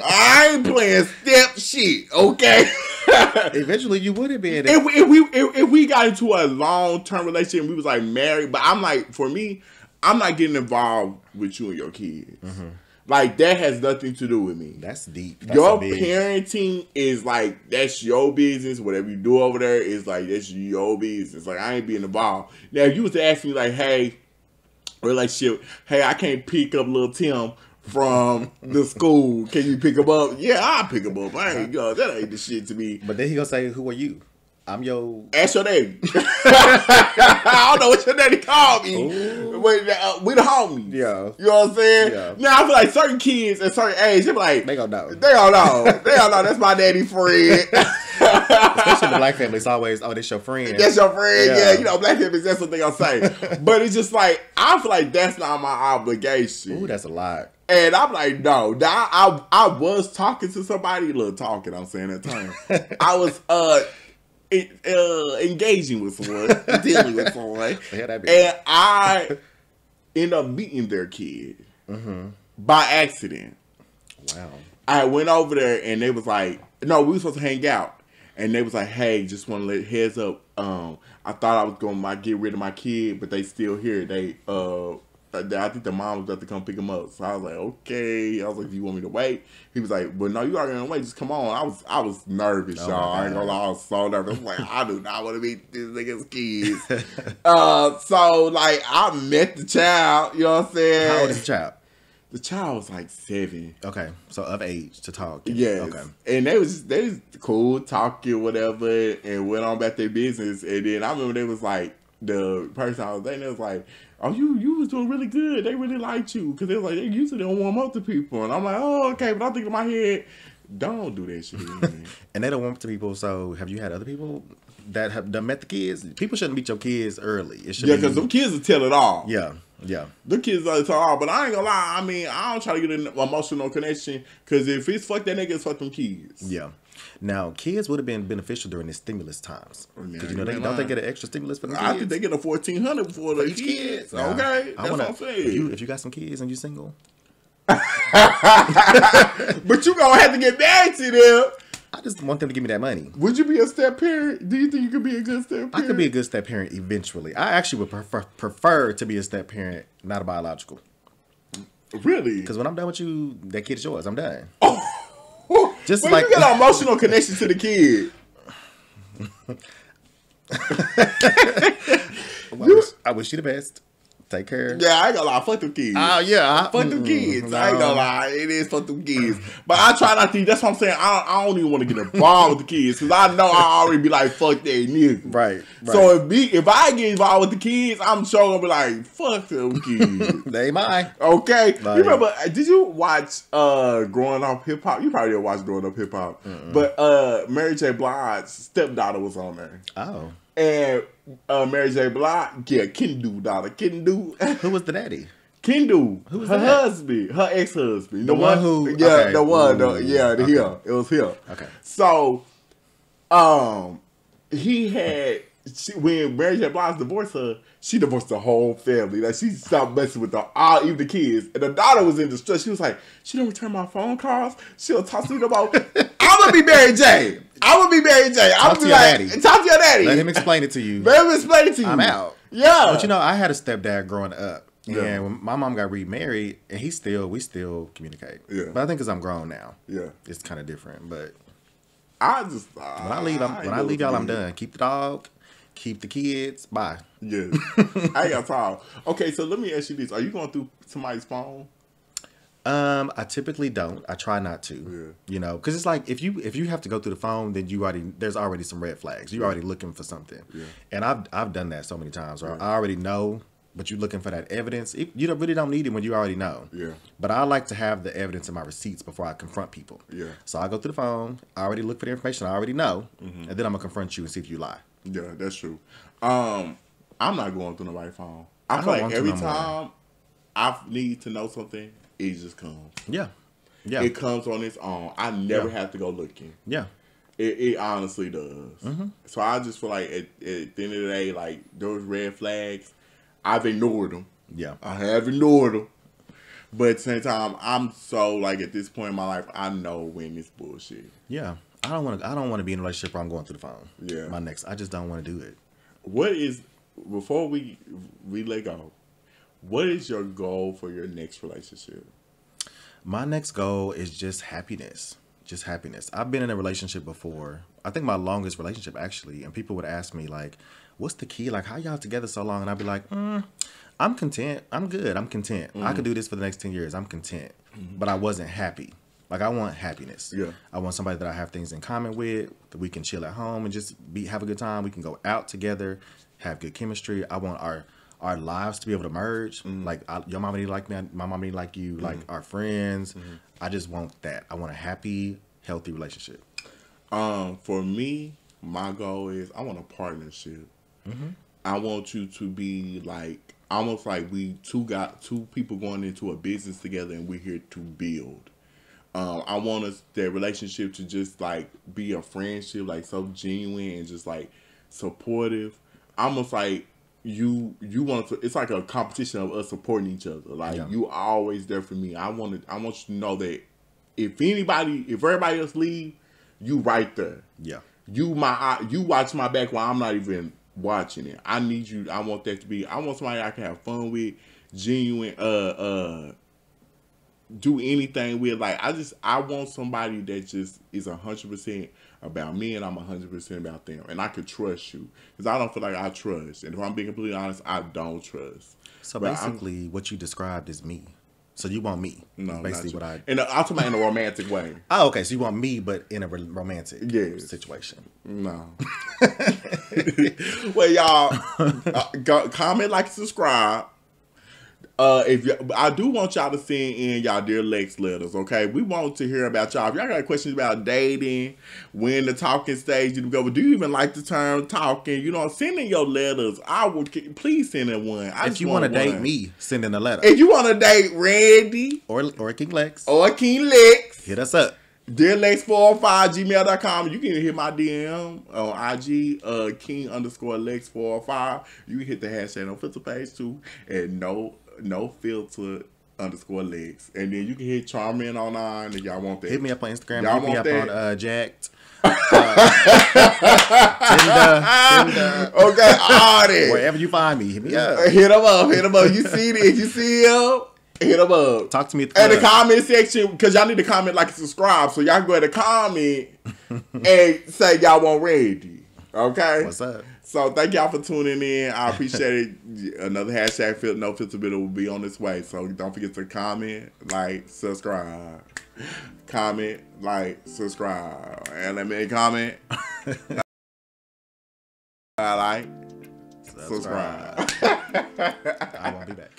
A: I ain't playing step shit, okay?
B: Eventually, you would have been.
A: If we got into a long-term relationship and we was like married, but I'm like, for me, I'm not getting involved with you and your kids. Like, that has nothing to do with me.
B: That's deep. That's
A: your parenting is like, that's your business. Whatever you do over there is like, that's your business. Like, I ain't being involved. Now, if you was to ask me like, hey, relationship, hey, I can't pick up little Tim from the school. Can you pick him up? Yeah, I'll pick him up. I ain't go. That ain't the shit to me.
B: But then he gonna say, who are you? I'm your...
A: Ask your name. I I don't know what your daddy called me. We the homies.
B: Yeah.
A: You know what I'm saying?
B: Yeah.
A: Now I feel like certain kids at certain age, they be like,
B: They gonna know.
A: They don't know. They don't know. That's my daddy friend.
B: Especially in the black family, it's always, oh, that's your friend.
A: That's your friend. Yeah, you know, black families, that's what they gonna say. But it's just like, I feel like that's not my obligation.
B: Ooh, that's a lot.
A: And I'm like, no. I was talking to somebody, I'm saying that term. I was engaging with someone, dealing with someone, and I ended up meeting their kid by accident. Wow. I went over there and they was like, no, we were supposed to hang out. And they was like, hey, just want to let heads up. I thought I was going to get rid of my kid, but they still here. I think the mom was about to come pick him up. So I was like, okay. I was like, do you want me to wait? He was like, well, no, you already gonna wait. Just come on. I was nervous, y'all. I ain't gonna lie. I was so nervous. I was like, I do not want to meet this nigga's kids. So, like, I met the child. You know what I'm saying?
B: How old is the child?
A: The child was like 7.
B: Okay. So, of age to talk.
A: Yes. Okay. And they was cool, talking, whatever, and went on about their business. And then I remember they was like, the person I was dating, they was like, oh, you was doing really good. They really liked you. Because they was like, they usually don't warm up to people. And I'm like, oh, okay. But I'm thinking in my head, don't do that shit.
B: And they don't warm up to people. So have you had other people that have met the kids? People shouldn't meet your kids early. It should
A: because them kids will tell it all.
B: Yeah. Yeah.
A: The kids will tell it all. But I ain't gonna lie. I mean, I don't try to get an emotional connection. Because if it's fuck that nigga, it's fuck them kids.
B: Yeah. Now, kids would have been beneficial during the stimulus times. Because, don't they get an extra stimulus for the kids?
A: I think they get a $1,400 for each kids. Yeah. Okay. That's what I'm saying.
B: If you got some kids and you single.
A: But you gonna have to get married to them.
B: I just want them to give me that money.
A: Would you be a step parent? Do you think you could be a good step parent?
B: I could be a good step parent eventually. I actually would prefer to be a step parent, not a biological.
A: Really?
B: Because when I'm done with you, that kid is yours. I'm done.
A: Oh.
B: Just
A: but
B: like
A: you got an emotional connection to the kid.
B: I wish you the best. Take care.
A: Yeah, I ain't gonna lie. Fuck them kids.
B: Yeah.
A: Fuck them kids. I ain't gonna lie. It is fuck them kids. But I try not to. That's what I'm saying. I don't even want to get involved with the kids. Because I know I already be like, fuck that nigga.
B: Right.
A: So if I get involved with the kids, I'm sure gonna be like, fuck them kids.
B: They ain't mine.
A: Okay. Like, you remember, did you watch Growing Up Hip Hop? You probably didn't watch Growing Up Hip Hop. But Mary J. Blige's stepdaughter was on there.
B: Oh.
A: And Mary J. Blige, Kendu daughter. Kendu.
B: Who was the daddy?
A: Kendu. Who was her husband? Her ex-husband. The one who... Yeah, okay. The one. Okay. Him. It was him. Okay. So, he had... when Mary J. Blige divorced her, she divorced the whole family. Like, she stopped messing with even the kids. And the daughter was in distress. She was like, she don't return my phone calls. She'll talk to me about... I'm gonna be Mary J. Talk to your daddy. Talk to your daddy.
B: Let him explain it to you.
A: Let him explain it to you.
B: I'm out.
A: Yeah.
B: But I had a stepdad growing up. Yeah. And when my mom got remarried, and we still communicate. Yeah. But I think because I'm grown now. Yeah. It's kind of different. But when I leave y'all, I'm done. Keep the dog. Keep the kids. Bye.
A: Yeah. I ain't got time. Okay, so let me ask you this. Are you going through somebody's phone?
B: I typically don't. I try not to. Yeah. Because it's like if you have to go through the phone, then there's already some red flags. You're already looking for something. Yeah. And I've done that so many times. Right? I already know, but you're looking for that evidence. You really don't need it when you already know. Yeah. But I like to have the evidence in my receipts before I confront people. Yeah. So I go through the phone. I already look for the information I already know, and then I'm gonna confront you and see if you lie.
A: Yeah, that's true. I'm not going through nobody's phone. I feel like every time I need to know something, it just comes. Yeah. Yeah. It comes on its own. I never have to go looking. Yeah. It honestly does. Mm-hmm. So I just feel like at the end of the day, like those red flags, I've ignored them. Yeah. I have ignored them. But at the same time, I'm so like at this point in my life, I know when it's bullshit.
B: Yeah. I don't want to be in a relationship where I'm going through the phone. Yeah. I just don't want to do it.
A: Before we let go, what is your goal for your next relationship?
B: My next goal is just happiness. Just happiness. I've been in a relationship before. I think my longest relationship actually, and people would ask me like, what's the key? Like, how y'all together so long? And I'd be like, I'm content. I'm good. I'm content. I could do this for the next 10 years. I'm content. But I wasn't happy. Like, I want happiness. Yeah. I want somebody that I have things in common with, that we can chill at home and just have a good time. We can go out together. have good chemistry. I want our lives to be able to merge. Like your mama need to like me, my mama need to like you, like our friends. I just want that. I want a happy, healthy relationship.
A: For me, my goal is I want a partnership. I want you to be like almost like we two people going into a business together and we're here to build. I want us that relationship to just like be a friendship, like so genuine and just like supportive. Almost like you want to. It's like a competition of us supporting each other. Like you are always there for me. I want you to know that if everybody else leave, you right there.
B: Yeah.
A: You watch my back while I'm not even watching it. I need you. I want that to be. I want somebody I can have fun with, genuine. Do anything with. Like I want somebody that just is 100% about me and I'm 100% about them, and I could trust you because I don't feel like I trust. And if I'm being completely honest, I don't trust.
B: So basically, what you described is me. So you want me?
A: No,
B: basically what I.
A: And I'm talking about in a romantic way.
B: Oh, okay. So you want me, but in a romantic situation.
A: No. Well, y'all, comment, like, subscribe. I do want y'all to send in y'all Dear Lex letters, okay? We want to hear about y'all. If y'all got questions about dating, when the talking stage you go, do you even like the term talking? You know, send in your letters. Please send in one.
B: If you want to date me, send in a letter.
A: If you want to date Randy
B: or King Lex
A: hit
B: us up.
A: DearLex405gmail.com. You can hit my DM on IG, King_Lex405. You can hit the hashtag NoFilter page too, and NoFilter_Lex. And then you can hit Charmin online if y'all want that.
B: Hit me up on Instagram.
A: Y'all
B: hit me up
A: that?
B: on Jacked. Tinder.
A: Okay, all that.
B: Wherever you find me, hit me up.
A: Hit them up. You see this? You see him? Hit them up.
B: Talk to me
A: in the comment section because y'all need to comment, like, and subscribe. So y'all can go ahead and comment and say y'all want Randy. Okay?
B: What's up?
A: So thank y'all for tuning in. I appreciate it. Another hashtag NoFilter video will be on its way. So don't forget to comment, like, subscribe. Comment, like, subscribe. And let me comment. I like, subscribe.
B: I won't be back.